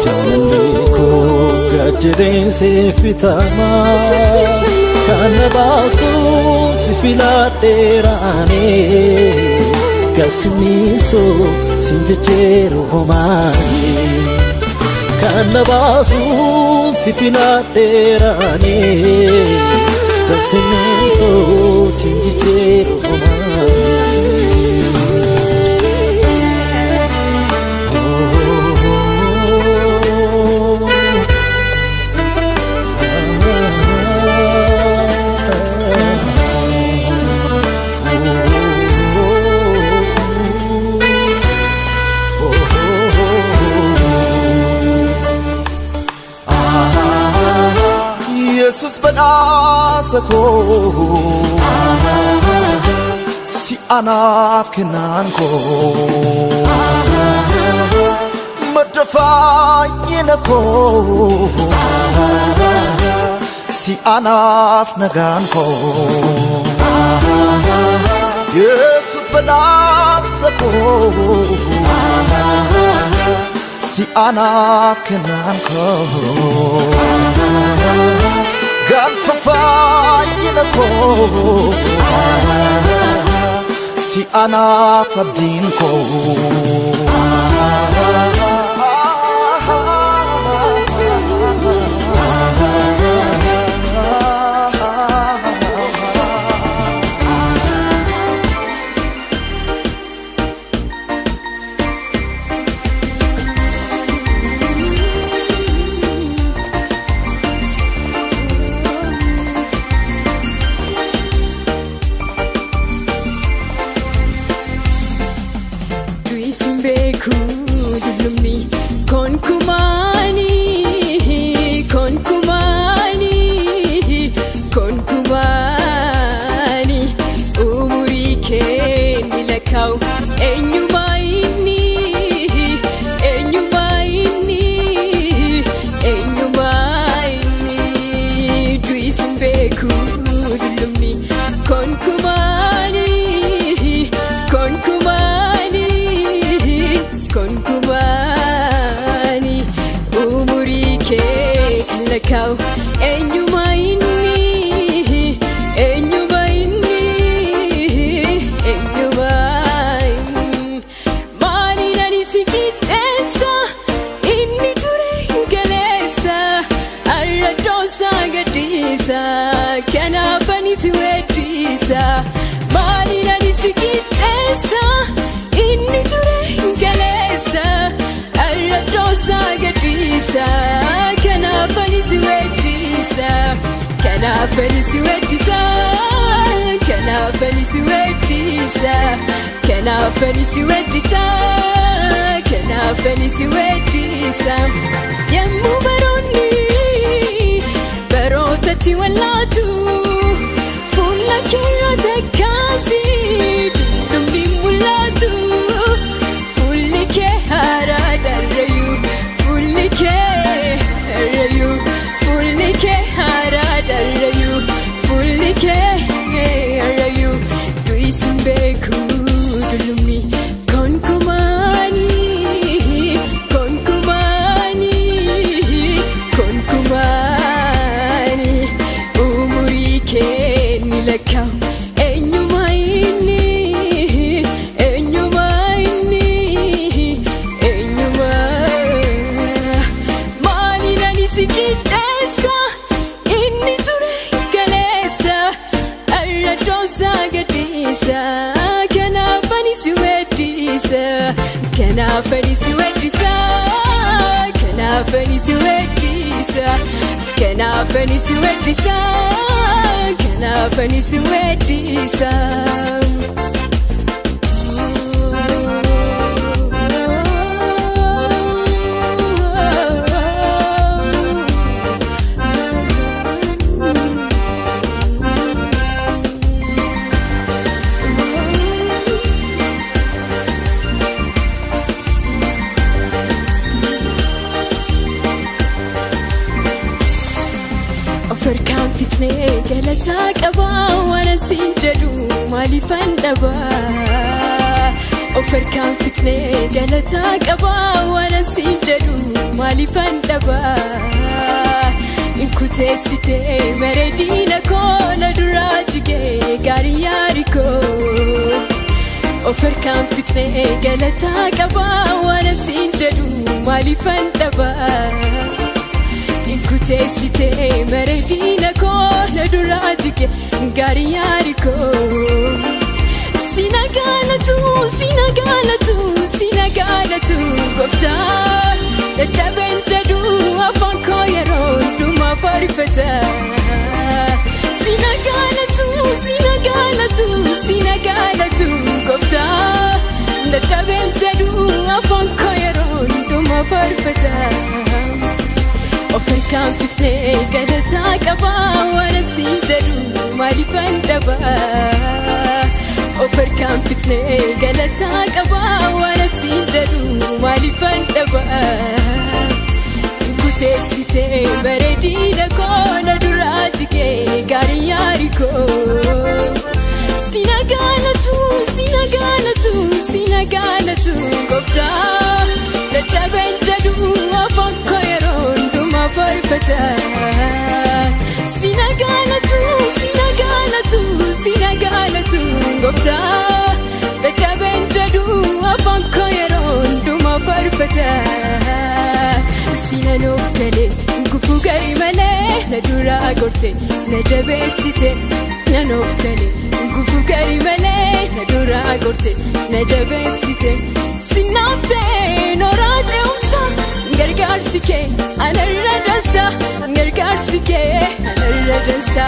jaalallee koo gad jedheen si bitamaa kan na baasuu si filadhe ramaanii gassinneessoo si jijjiiroo maanii kan na baasuu si filadhe ramaanii gassinneessoo si jijjiiroo maanii. Jesus badhaasa koo si anaaf kennaan koo madda fayyina koo si anaaf nagaan koo Jesus badhaasa koo si anaaf kennaan koo Galfa fayyina koo si anaaf abdiin koo Can I find it to a Kenafani siwedisa, kenafani siwedisa, kenafani siwedisa, kenafani siwedisa. Yemmu baroni, barotati walatu, fulla kirata kasi, dumdi mulatu, fulli ke harada rayu, fulli ke rayu, fulli ke harada rayu, fulli ke rayu. Duisin beku dulumi konkumani, konkumani, konkumani. Umuri ke nilakau enyumaini, enyumaini, enyuma. Mani nani sikitesa, inni ture galesa, arradosa gadisa. Kenafani siwedisa, kenafani siwedisa, kenafani siwedisa, kenafani siwedisa, kenafani siwedisa. Oferkan fitne galata qaba wana sinjadu mali fandaba. Oferkan fitne galata qaba wana sinjadu mali fandaba. Inkute site meredina ko na durajige gariyari ko. Oferkan fitne galata qaba wana sinjadu mali fandaba. Inkute site meredina ko na durajige gariyariko. Sinagalatu, sinagalatu, sinagalatu gofta. Dadhabenjadu afaan koo yeroo hundumaa faarfata. Sinagalatu, sinagalatu, sinagalatu gofta. Dadhabenjadu afaan koo yeroo hundumaa faarfata. Oferkan fitne galata qaba wana sinjadu mali fandaba. Oferkan fitne galata qaba wana sinjadu mali fandaba. Inkute site meredina ko na durajige gariyari ko. Sinagalatu, sinagalatu, sinagalatu gofta. Dadhabenjadu afaan koo yeroo hundumaa faarfata. Sinagalatu, sinagalatu, sinagalatu gofta. Dadhabenjadu afaan koo yeroo hundumaa faarfata. Sinanoof galee gufuu gari malee na duraa gorte na jabeessite. Nanoof galee gufuu gari malee na duraa gorte na jabeessite. Sinaaftee nooraa ce'umsa gargaarsi kee anarra dansa, gargaarsi kee anarra dansa.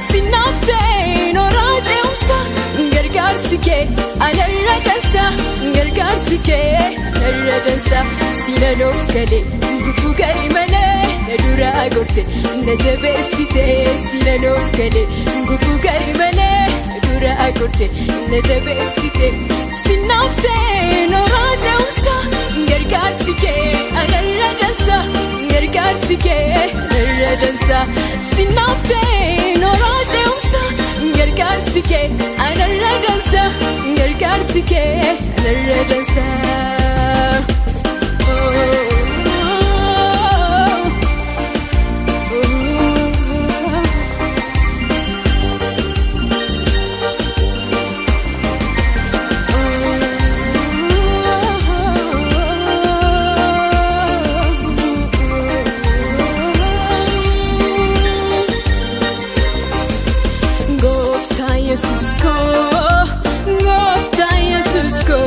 Sinaaftee nooraa ce'umsa gargaarsi kee anarra dansa, gargaarsi kee anarra dansa. Sinanoof galee gufuu gari malee na duraa gorte na jabeessite. Sinanoof galee gufuu gari malee na duraa gorte na jabeessite. Sinaaftee nooraa ce'umsa gargaarsi kee anarra dansa, gargaarsi kee anarra dansa. Sinaaftee nooraa ce'umsa gargaarsi kee anarra dansa, gargaarsi kee anarra dansa. Gofta Yesus ko, Gofta Yesus ko.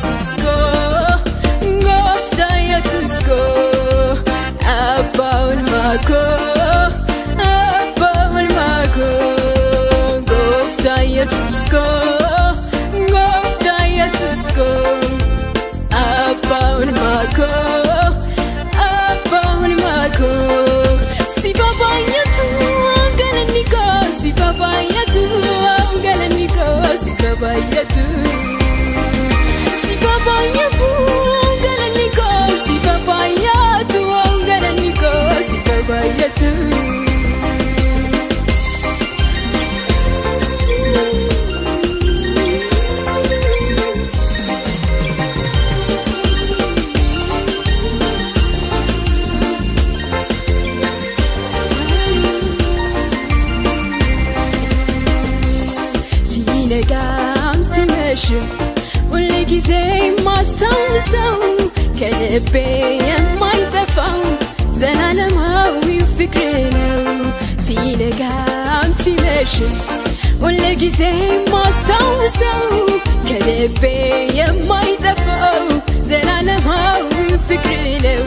Jesus ko Gofta Jesus ko Abba ulmako Gofta Jesus ko Gofta Jesus ko Abba ulmako Si babayatu galaniko Si babayatu galaniko Si babayatu Si babayatu galaniko Si babayatu galaniko Si babayatu ሲነጋም ሲመሽም ሁል ጊዜ ማስታውሰው ከልቤ የማይጠፋው ዘላለማዊው ፍቅር ነው ሲነጋም ሲመሽም ሁል ጊዜ ማስታውሰው ከልቤ የማይጠፋው ዘላለማዊው ፍቅር ነው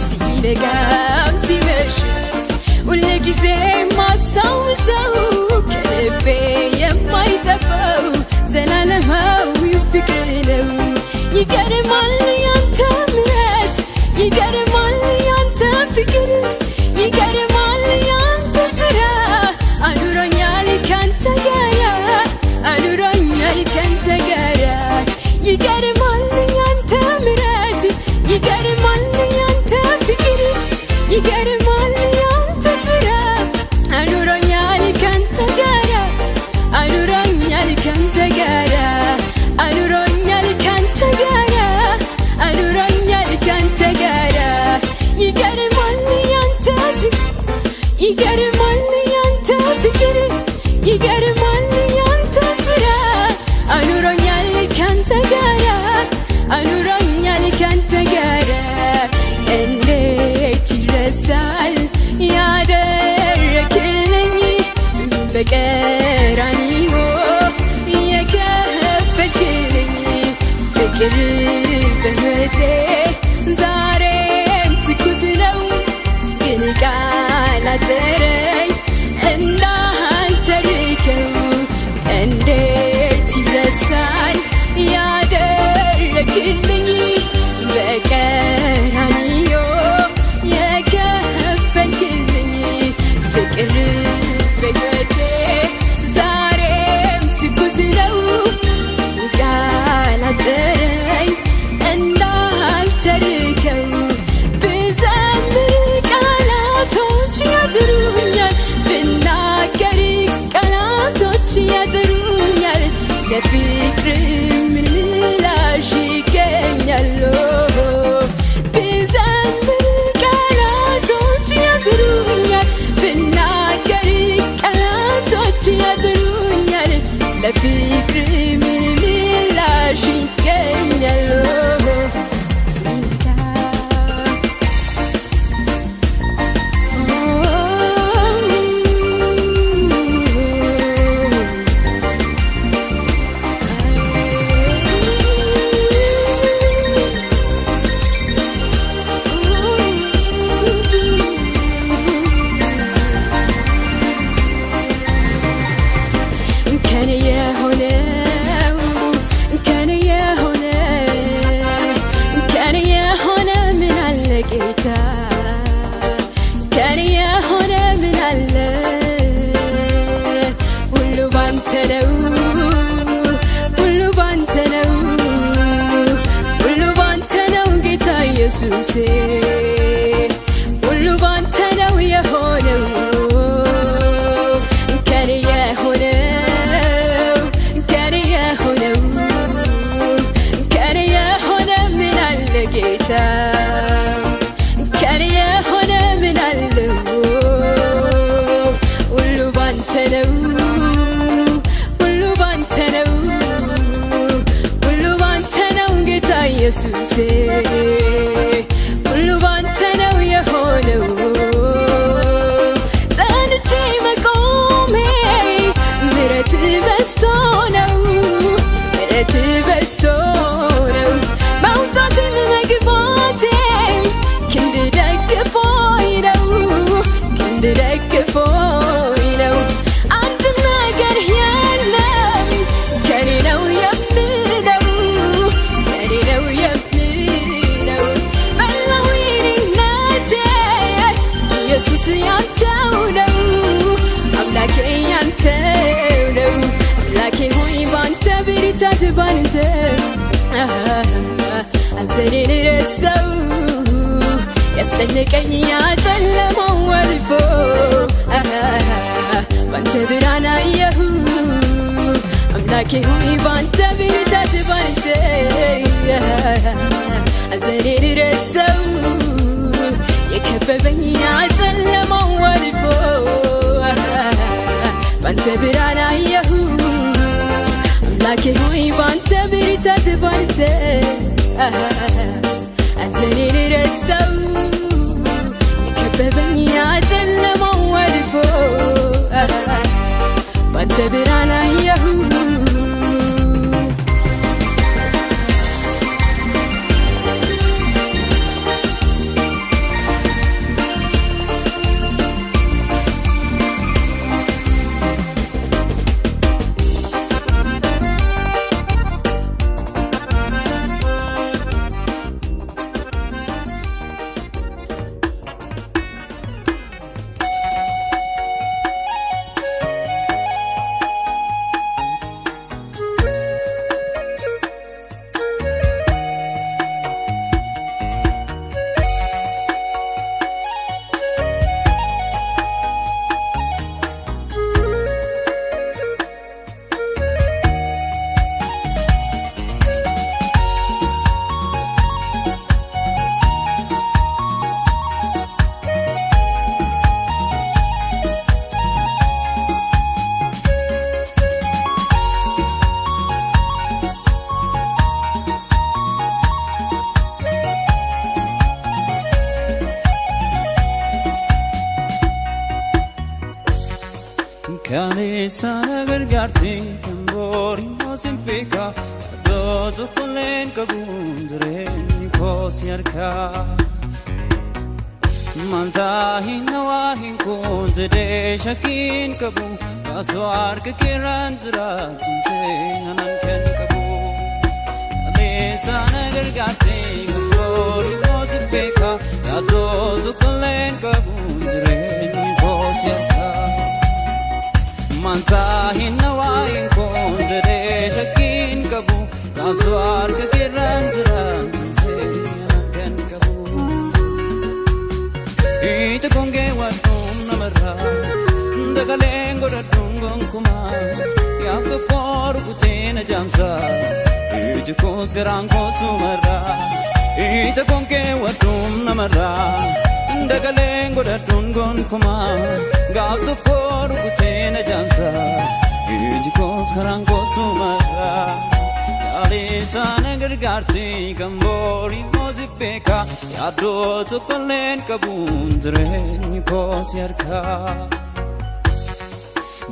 ሲነጋም ሲመሽም ሁል ጊዜ ማስታውሰው ከልቤ የማይጠፋው ዘላለማዊው ፍቅር ነው ይገርማል ያንተ ምሕረት ይገርማል ያንተ ፍቅር ይገርማል ያንተ ሥራ አኑሮኛል ካንተ ጋር አኑሮኛል ካንተ ጋር ይገርማል ያንተ ምሕረት ይገርማል ያንተ ፍቅር ይገርማል ያንተ ሥራ አኑሮኛል ካንተ ጋር አኑሮኛል ካንተ ጋር አኑሮኛል ካንተ ጋር አኑሮኛል ካንተ ጋር ይገርማል ያንተ ይገርማል ያንተ ፍቅር ይገርማል ያንተ ሥራ አኑሮኛል ካንተ ጋር አኑሮኛል ካንተ ጋር እንዴት ይረሳል ያደረክልኝ በቀራንዮ የከፈልክልኝ ፍቅር በሕይወቴ ዛሬም ትኩስ ነው ግን ቃል አጠረኝ እንዳልተርከው እንዴት ይረሳል ያደረክልኝ በቀራንዮ የከፈልክልኝ ፍቅር በሕይወቴ ዛሬም ትኩስ ነው ቃል አጠረኝ እንዳልተርከው ብዘምር ቃላቶች ያጥሩኛል ብናገር ቃላቶች ያጥሩኛል ለፍቅር ምን ምላሽ ይገኛል ብዘምር ቃላቶች ያጥሩኛል ብናገር ቃላቶች ያጥሩኛል ለፍቅር ምን ምላሽ ይገኛል ከኔ የሆነ ምን አለ ሁሉ ባንተ ነው ሁሉ ባንተ ነው ሁሉ ባንተ ነው ጌታ ኢየሱሴ ሁሉ ባንተ ነው የሆነው ከኔ የሆነው ከኔ የሆነው ከኔ የሆነ ምን አለ ጌታ ከኔ የሆነ ምን አለው ሁሉ ባንተ ነው ሁሉ ባንተ ነው ሁሉ ባንተ ነው ጌታ ኢየሱሴ ሁሉ ባንተ ነው የሆነው ጸንቼ መቆሜ ምሕረት በዝቶ ነው ምሕረት በዝቶ ነው بانته أنزلين رسو يسنكني أجل موالفو بانته برانا يهو أملاكي هوي بانته بريتات بانته أنزلين رسو يكببني أجل موالفو بانته برانا يهو أملاكي هوي بانته بريتات بانته أزلين رسو يكببني أجل موالفو بانته برانا يهو Sana gargarte tambori mosim peka dozo kolen kabundre kosiarka manta hinawa hinkunde de shakin kabu kaswar ke kirandra tumse anan ken kabu ale sana gargarte tambori mosim peka dozo kolen kabundre kosiarka Manta hinawa inkonde de shakin kabu kaswar ke kirandran se ken kabu ite konge watum namara dagalengo radungon kuma yafto kor kutena jamsa ite kos garan kosumara ite konge watum namara dagalengo radungon kuma gafto kor kutena jamsa ite kos garan kosumara ale sana gargarte gambori mozipeka yado to kolen kabundre kosiarka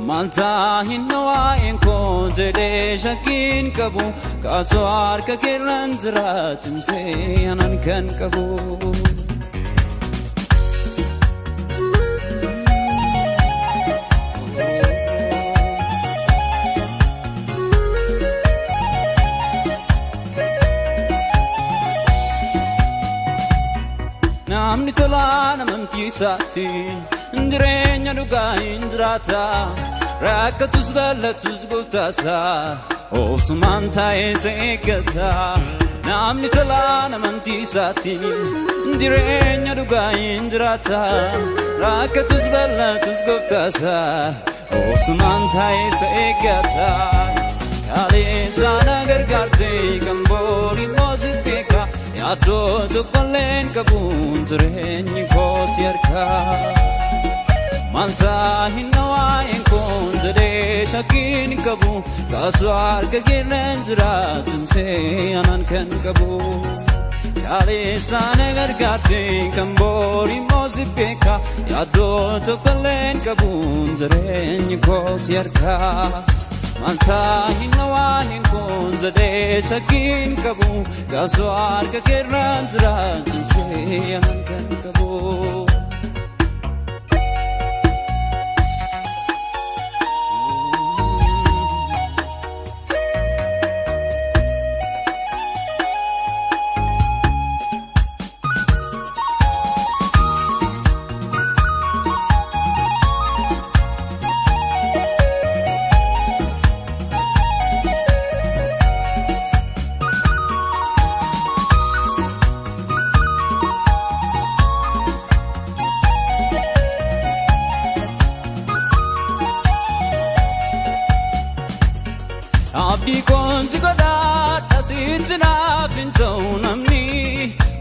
Manta hinawa inkonde de shakin kabu kaswar ka kirandra tumse anan kan kabu Namni tola namanti satin Ndrenya duga indrata Rakatus balatus guftasa Osmanta ezekata Namni tola namanti satin Ndrenya duga indrata Rakatus balatus guftasa Osmanta ezekata Kale sana gargarte gambori mozipeka Yado to kolen kabundre kosiarka Manta hinawa inkonde de shakin kabu kaswar ka kirandra tumse anan kan kabu Kale sana gargarte gambori mozipeka Yado to kolen kabundre kosiarka Manta hinawa inkonde de shakin kabu kaswar ka kirandra tumse anan kan kabu abdii koonsi godhaadha sitti naaf hin ta'u namni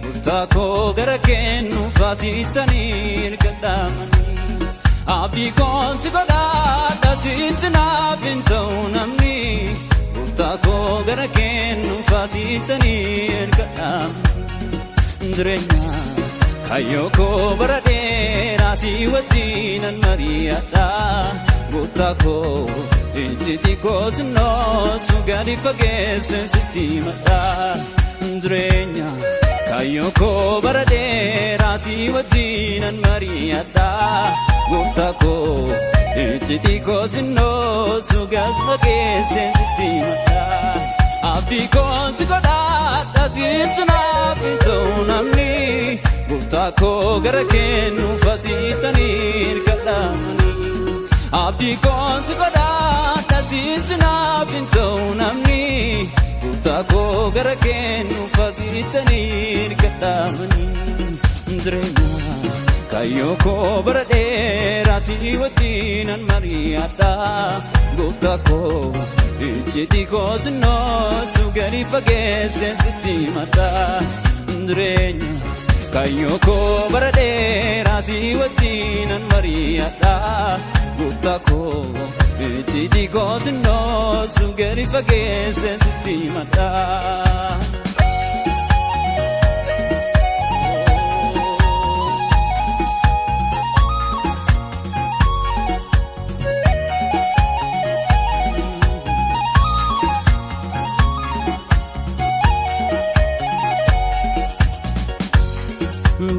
murtaa koo gara kennuuf asittanii ergadhaamanii abdii koonsi godhaadha sitti naaf hin ta'u namni murtaa koo gara kennuuf asittanii ergadhaamanii jireenya kayyoo koo bara dheeraa si wajjinan mari'adha murtaa koo ijjiti koo sinnoosu gadi fageesse sitti madha jireenya kayyoo koo bara dheeraa si wajjinan mari'adha murtaa koo ijjiti koo sinnoosu gadi fageesse sitti madha abdii koo si godhaadha sitti naaf hin ta'u namni murtaa koo gara kennuuf asittanii ergadhaamanii abdii koo si godhaadha sitti naaf hin ta'u namni murtaa koo gara kennuuf asittanii ergadhaamanii jireenya kayyoo koo bara dheeraa si wajjinan mari'adha gooftaa koo ijjiti koo sinnoosu gadi fageesse sitti madha jireenya kayyoo koo bara dheeraa si wajjinan mari'adha gooftaa koo ijjiti koo sinnoosu gadi fageesse sitti madha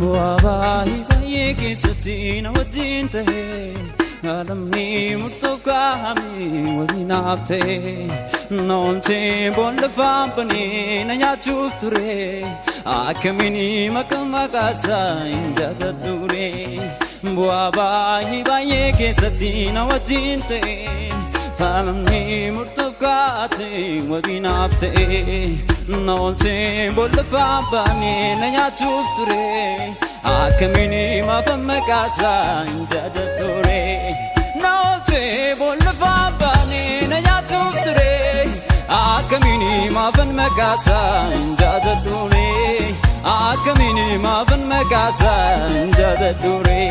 bu'aa baay'ee keessatti na wajjin ta'e alamni murtoo kaa'amee waliin naaf ta'e na oolchee boolla faanfanee na nyaachuuf ture akkamiin maqaa isaa hin jaajadhure bu'aa baay'ee keessatti na wajjin ta'e alamni murtoo kaa'atee waliin naaf ta'e na oolchee boolla faanfanee na nyaachuuf ture akkamiin maqaa isaa hin jaajadhure na oolchee boolla faanfanee na nyaachuuf ture akkamiin maqaa isaa hin jaajadhure akkamiin maqaa isaa hin jaajadhure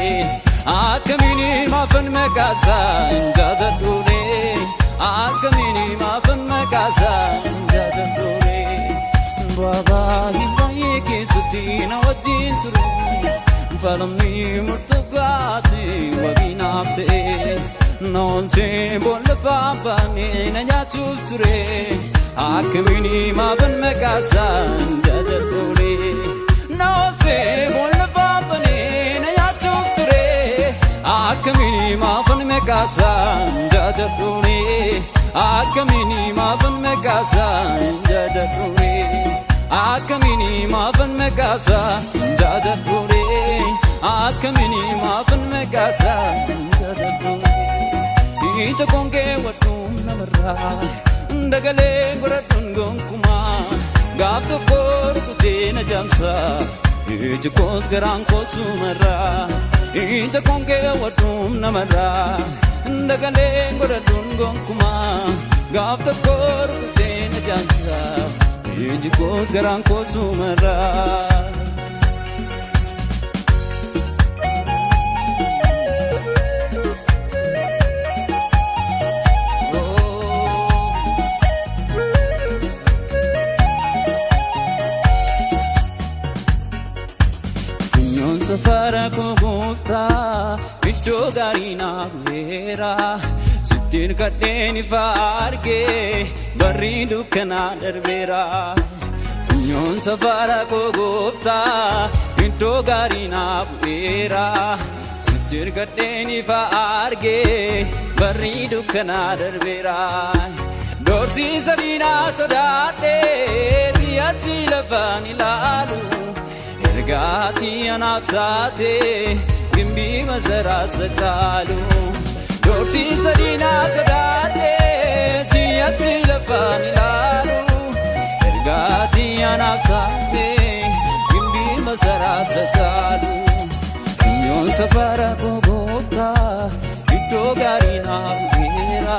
akkamiin maqaa isaa hin jaajadhure akkamiin maqaa isaa hin jaajadhure bu'aa baay'ee keessatti na wajjin ture falamni murtoo kaa'atee waliin naaf ta'e na oolchee boolla faanfanee na nyaachuuf ture akkamiin maqaa isaa hin jaajadhure na oolchee boolla faanfanee na nyaachuuf ture akkamiin maqaa isaa hin jaajadhure akkamiin maqaa isaa hin jaajadhure akkamiin maqaa isaa hin jaajadhure akkamiin maqaa isaa hin jaajadhure ija kongee wadhuun namarraa dagalee godhadhuun gonkumaa gaaf tokko rukutee na jaamsaa ija koos garaan koosumarraa ija kongee wadhuun namarraa dagalee godhadhuun gonkumaa gaaf tokko rukutee na jaamsaa iji koos garaan koosumarraa funyoon safara koo gooftaa iddoo gaarii naaf bu'eera sittiin kadheen ifa argee barri dukkanaa darbeera funyoon safara koo gooftaa iddoo gaarii naaf bu'eera sittiin kadheen ifa argee barri dukkanaa darbeera doorsiisa diinaa sodaadhee si'achi lafaan ilaalu ergaati anaaf taatee gimbii masaraasa caalu doorsiisa diinaa sodaadhee si'achi lafaan ilaalu ergaati anaaf taatee gimbii masaraasa caalu funyoon safara koo gooftaa iddoo gaarii naaf bu'eera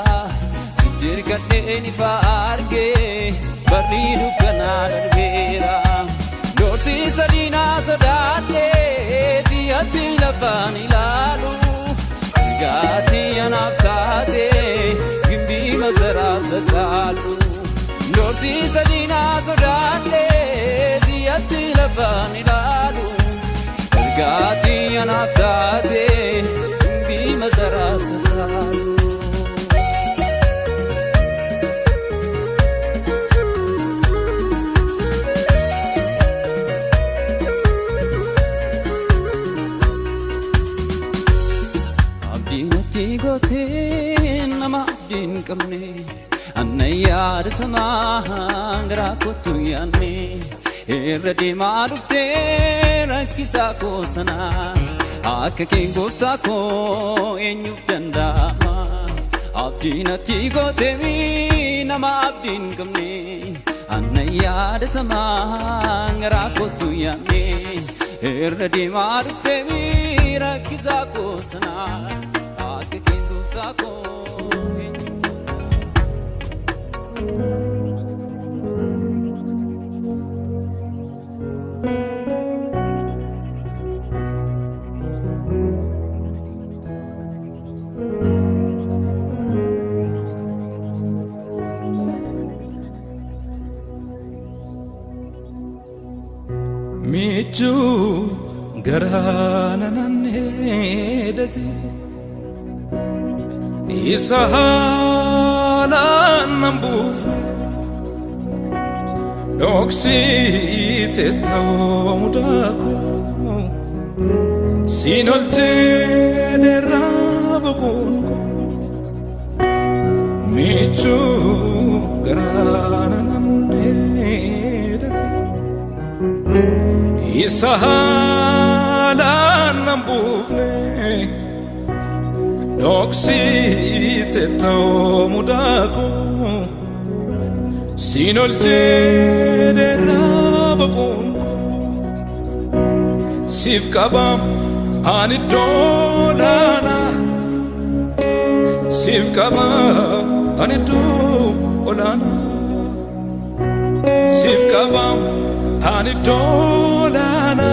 jirkadheen ifa argee barri dukkanaa darbeera doorsiisa diinaa sodaadhee si'atti lafaan ilaalu gaatii anaaf taatee gimbii masaraa sachaalu doorsiisa diinaa sodaadhee si'atti lafaan ilaalu gaatii anaaf taatee gimbii masaraa sachaalu. nama abdiin qabne anna yaadatamaa garaa kottu yaanne irra deemaa dhuftee rakkisaa koo sanaa akka kee gooftaa koo eenyuuf danda'ama abdiin ati gooteemi nama abdiin qabne anna yaadatamaa garaa kottu yaanne irra deemaa dhuftee rakkisaa koo sanaa akka kee gooftaa koo michu garana nanedate isahala nambufe doksite tawmudako sinolche derabukunko michu garana nanedate isahala nambufne doksite tawmudako sinolche derabukunko sifkabam ani dolana sifkabam ani dolana sifkabam ani dolana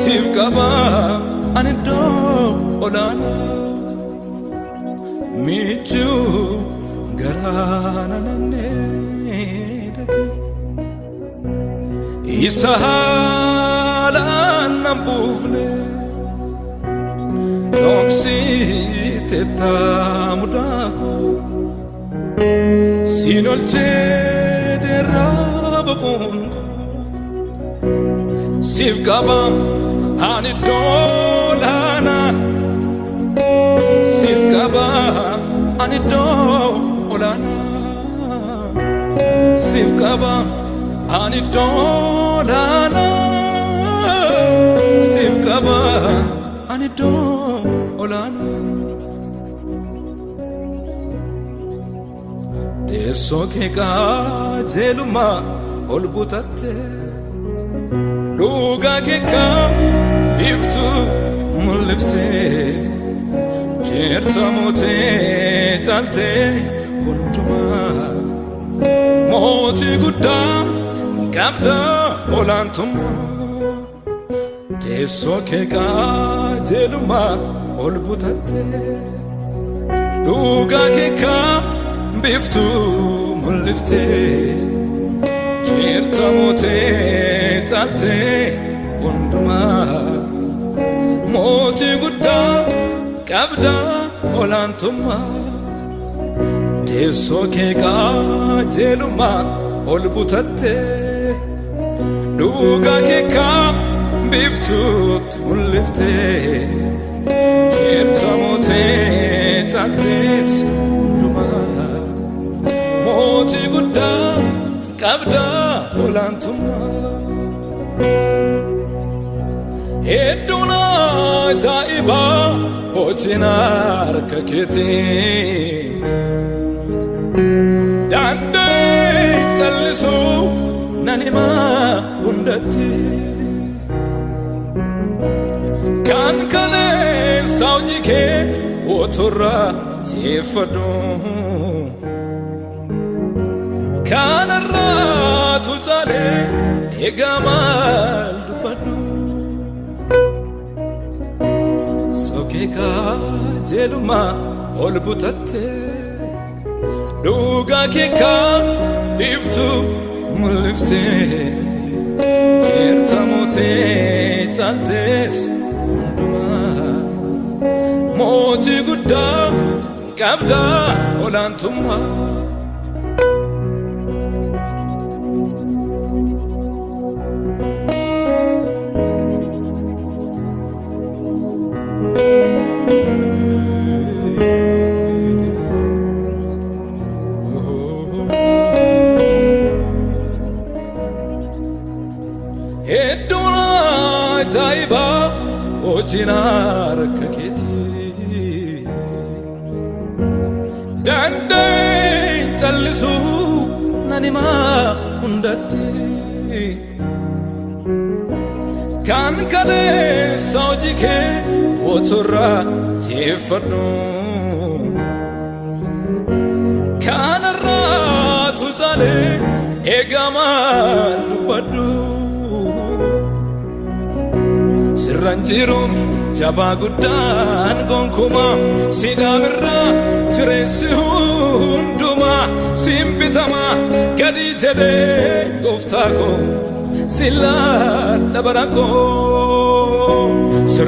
sifkabam ani dolana michu garana nanedate isahala nambufne doksite tamudako sinolche derabukunko sifkabam ani dolana sifkabam ani dolana sifkabam ani dolana sifkabam ani dolana tesoke ka jeluma olbutatte duga ke ka biftu mulifte certamote talte hunduma moti gudda kabda olantuma tesoke ka jeluma olbutatte duga ke ka biftu mulifte certamote talte hunduma moti gudda kabda olantuma tesoke ka jeluma olbutatte duga ke ka biftu mulifte certamote talte moti gudda kabda olantuma eduna jaiba hojinar kakete dande challisu nanima undati kan kale saujike otorra jeeffadhu kanarraatu caalee egaa maal dubbadhu sokee kajeelummaa ol butatte dhugaa kee dhiiftu mul'ifte jirta mootee caaltees hundumaa mootii guddaa qabdaa olaantummaa Ojinar kaketi dandai challisu nanima hundatti kan kale saujike otorra jeeffadhu kanarra tucale egama dubbadhu Ranjirum jabaa guddaan gonkumaa sidaamirraa jireessi hundumaa simbitamaa gadi jedhee gooftaa koo sillaadha bara koo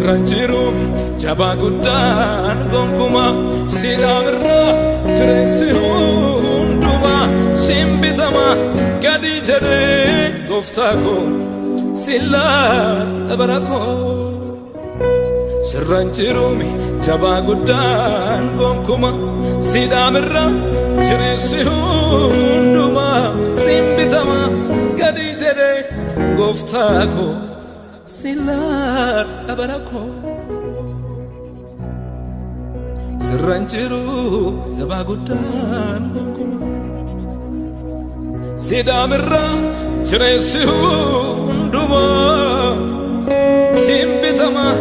ranjirum jabaa guddaan gonkumaa sidaamirraa jireessi hundumaa simbitamaa gadi jedhee gooftaa koo sillaadha bara koo Ranjirumi jabaa guddaan gonkumaa sidaamirraa jireessi hundumaa simbitamaa gadi jedhee gooftaa koo sillaadha bara koo ranjiru jabaa guddaan gonkumaa sidaamirraa jireessi hundumaa simbitamaa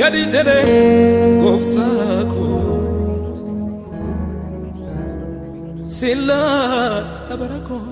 gadi jedhee gooftaa koo sillaadha bara koo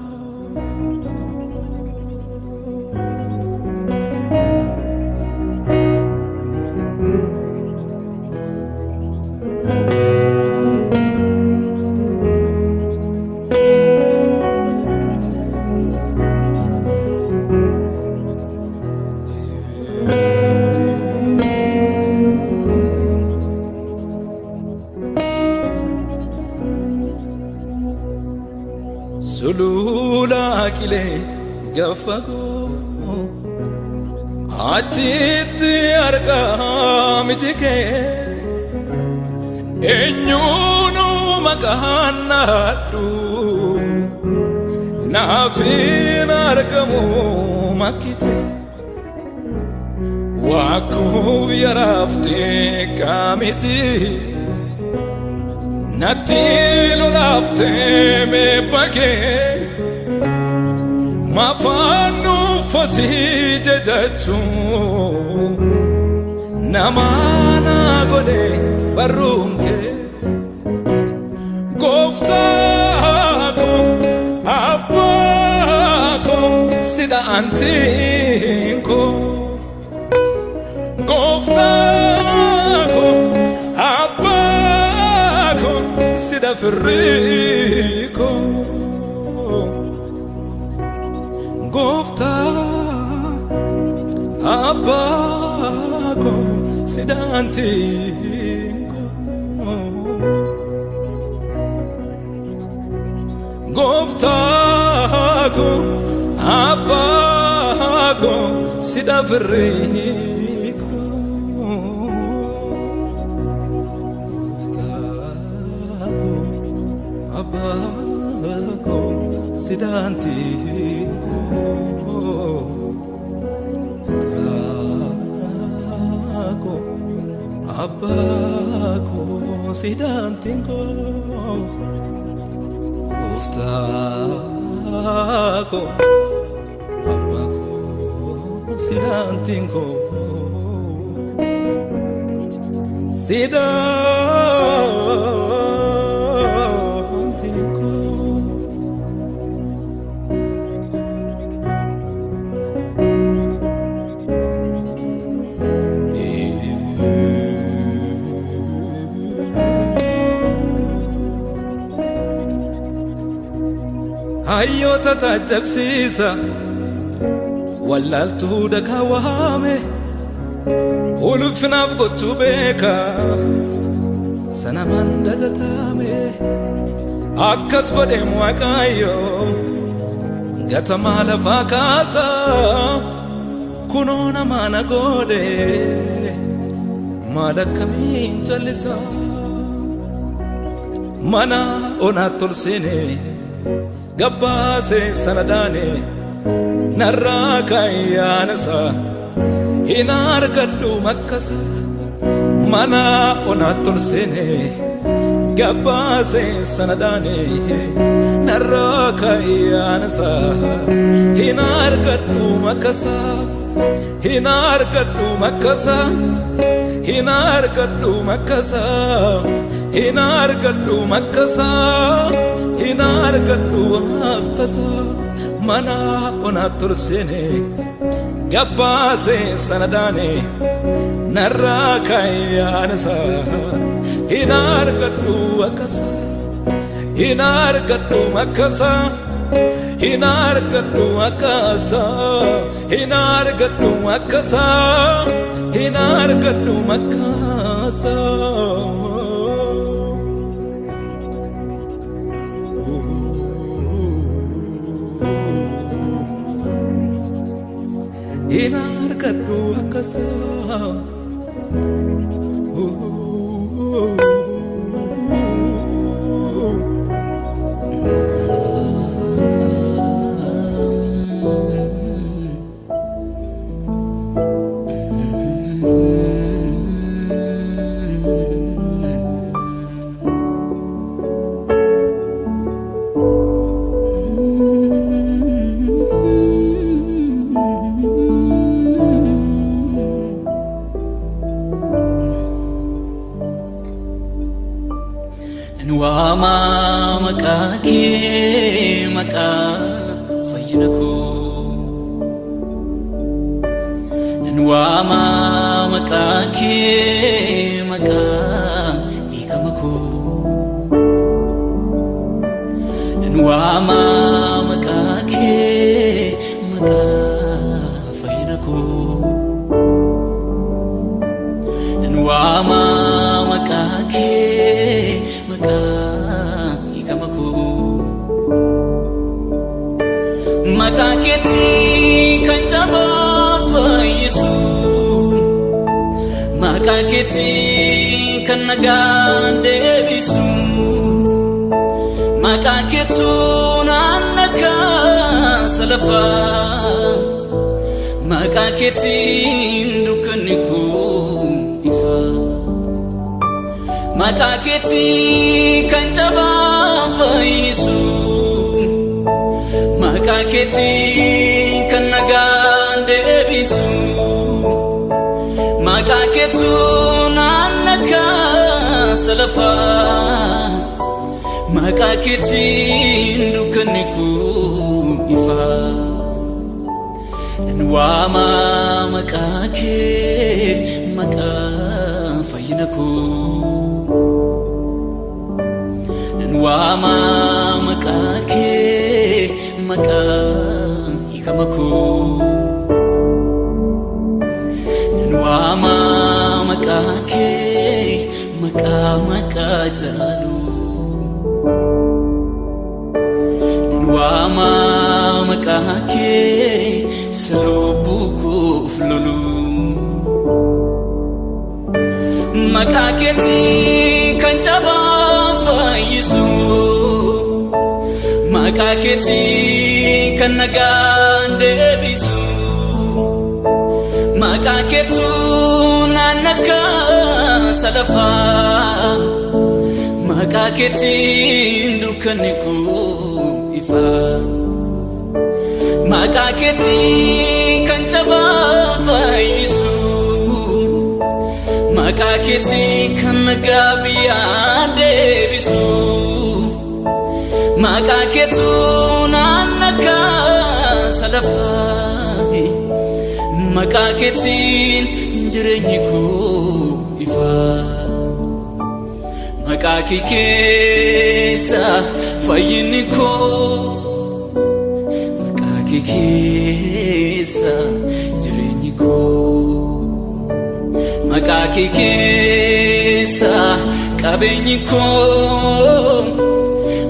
Sulula kile gafago achiti arga mitike enyunu makanadu nafin argamu makite waku yarafte kamiti Natilo lafte me pake mafanu fasije jachu namana gode barunke gofta ko abba ko sida antinko gofta ko abba sida firrico gofta abaco sida antico gofta abaco sida firrico Abaco sidantico Abaco sidantico Uftaco Abaco sidantico Sidantico hayyoota taajabsiisa wallaaltuu dhagaa waame ulfinaaf gochuu beeka sanamaan dagatame akkas godheem Waaqayyo gatamaa lafaa kaasa kunoo namaa na godhe maal akkamiin callisa mana onaatti ol seene gabbaase sanadaane narraa kaayyaanasa hin argadhu makkasa mana onaatti ol seene gabbaase sanadaane narraa kaayyaanasa hin argadhu makkasa hin argadhu makkasa hin argadhu makkasa hin argadhu makkasa hin argadhu makkasa mana onaatti ol seene gabbaase sanadaane narraa kaayyaanasa hin argadhu makkasa hin argadhu makkasa hin argadhu makkasa hin argadhu makkasa hin argadhu makkasa hin argadhu makkasa Nuama makake maka fayyinako Nuama makake maka hikamako Nuama makake maka fayyinako Nuama makake maka hikamako maka keti kan jaba fayyisu maka keti kan nagaan deebisu maka ketu naannaka salafa maka ketiin dukkaniku ifa maka keti kan jaba fayyisu maka keti kan nagaan deebisu maka ketu naannaka salafa maka ketiin dukkaniku ifa Nuama makake maka fayyinako Nuama makake maka hikamako Nuama makake maka jalu Nuama makake selubuku flulu maka keti kan jaba fayyisu maka keti kan nagaan deebisu maka ketu naannaka salafa maka ketiin dukkaniku ifa maka keti kan jaba fayyisu maka keti kan nagaan deebisu maka ketu naannaka salafa maka ketiin jireenyiku ifa maka keessa fayyiniko keessa jireenyi koo maqaa kee keessa qabeenyi koo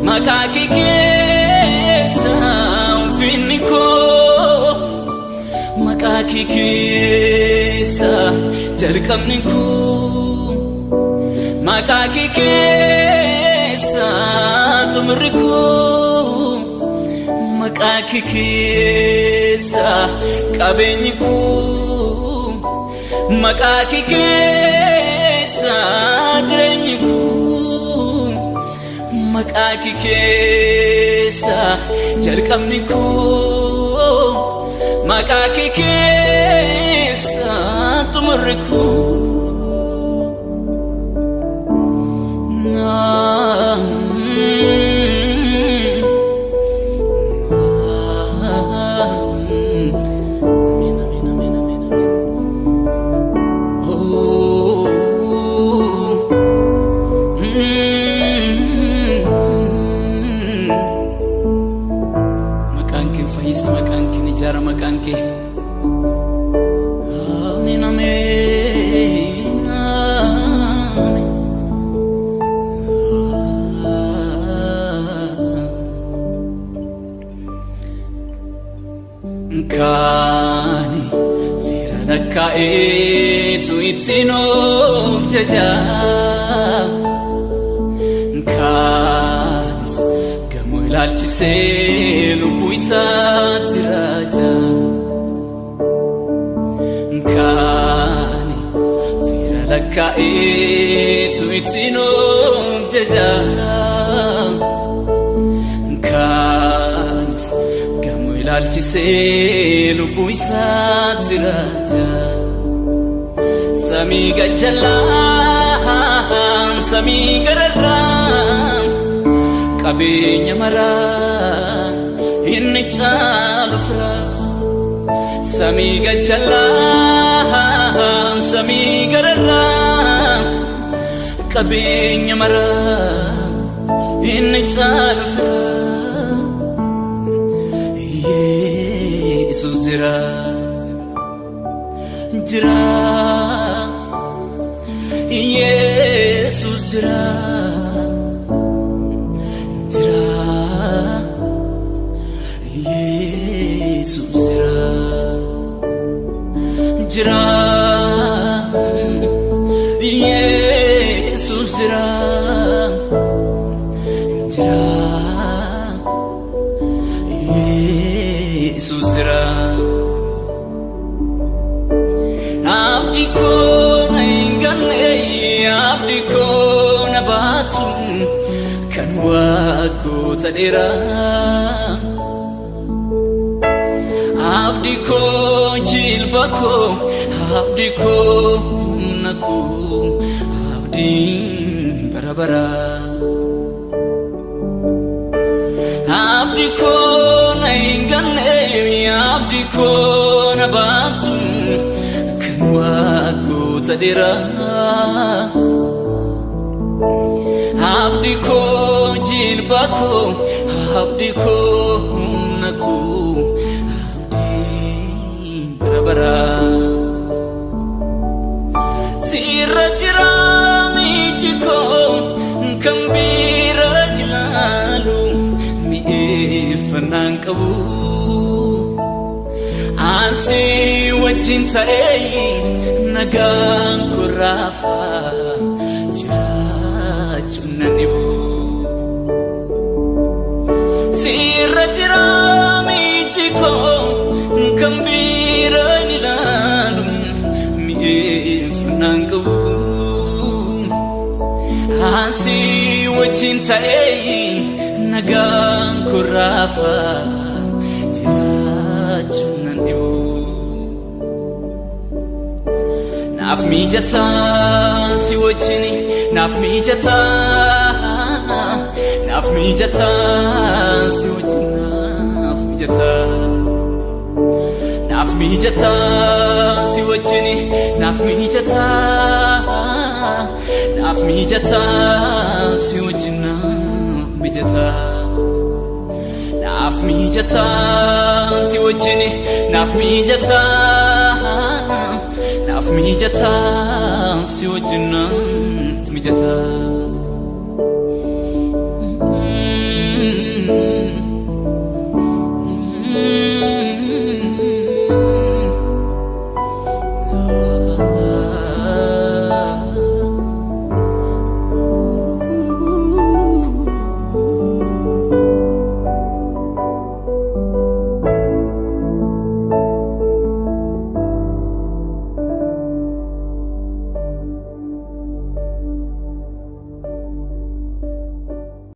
maqaa kee keessa ulfinni koo maqaa kee keessa jalqabni koo maqaa kee keessa xumurri koo maqaa kee keessa qabeenyi koo maqaa kee keessa jireenyi koo maqaa kee keessa jalqabni koo maqaa kee keessa xumurri koo Kani fira lakkaa'eetu ittiin of jaja Kanis gamoo ilaalchisee lubbuu isaatti raaja Kani fira lakkaa'eetu ittiin of jaja ilaalchisee lubbuu isaatti raaja samii gajjallaan samii gararraan qabeenya maraa inni caalu firaa samii gajjallaan samii gararraan qabeenya maraa inni caalu firaa Jesus jira jira Jesus jira jira Jesus jira jira Jesus jira jira Jesus jira abdi ko na ingane abdi ko na batu kan waku tadira abdi ko jilbako abdi ko naku abdi barabara abdi ko na ingane abdi ko na batu kan waku tadira abdi ko jilbako abdi ko naku abdi barabara sirra jira mijiko kambira ilalu mi'ifnan qabu ansi wajjin ta'ee nagaan kuraafa jiraachuun nan dhibu sirra jira miiji koo kan biraan ilaalu mi'eeffannaan qabu ansi wajjin ta'ee nagaan kuraafa jiraachuun nan dhibu naaf mijataa si wajjini naaf mijataa si wajjini naaf mijataa si wajjini naaf mijataa si wajjini naaf mijata si wajjini naaf mijata si wajjina mijata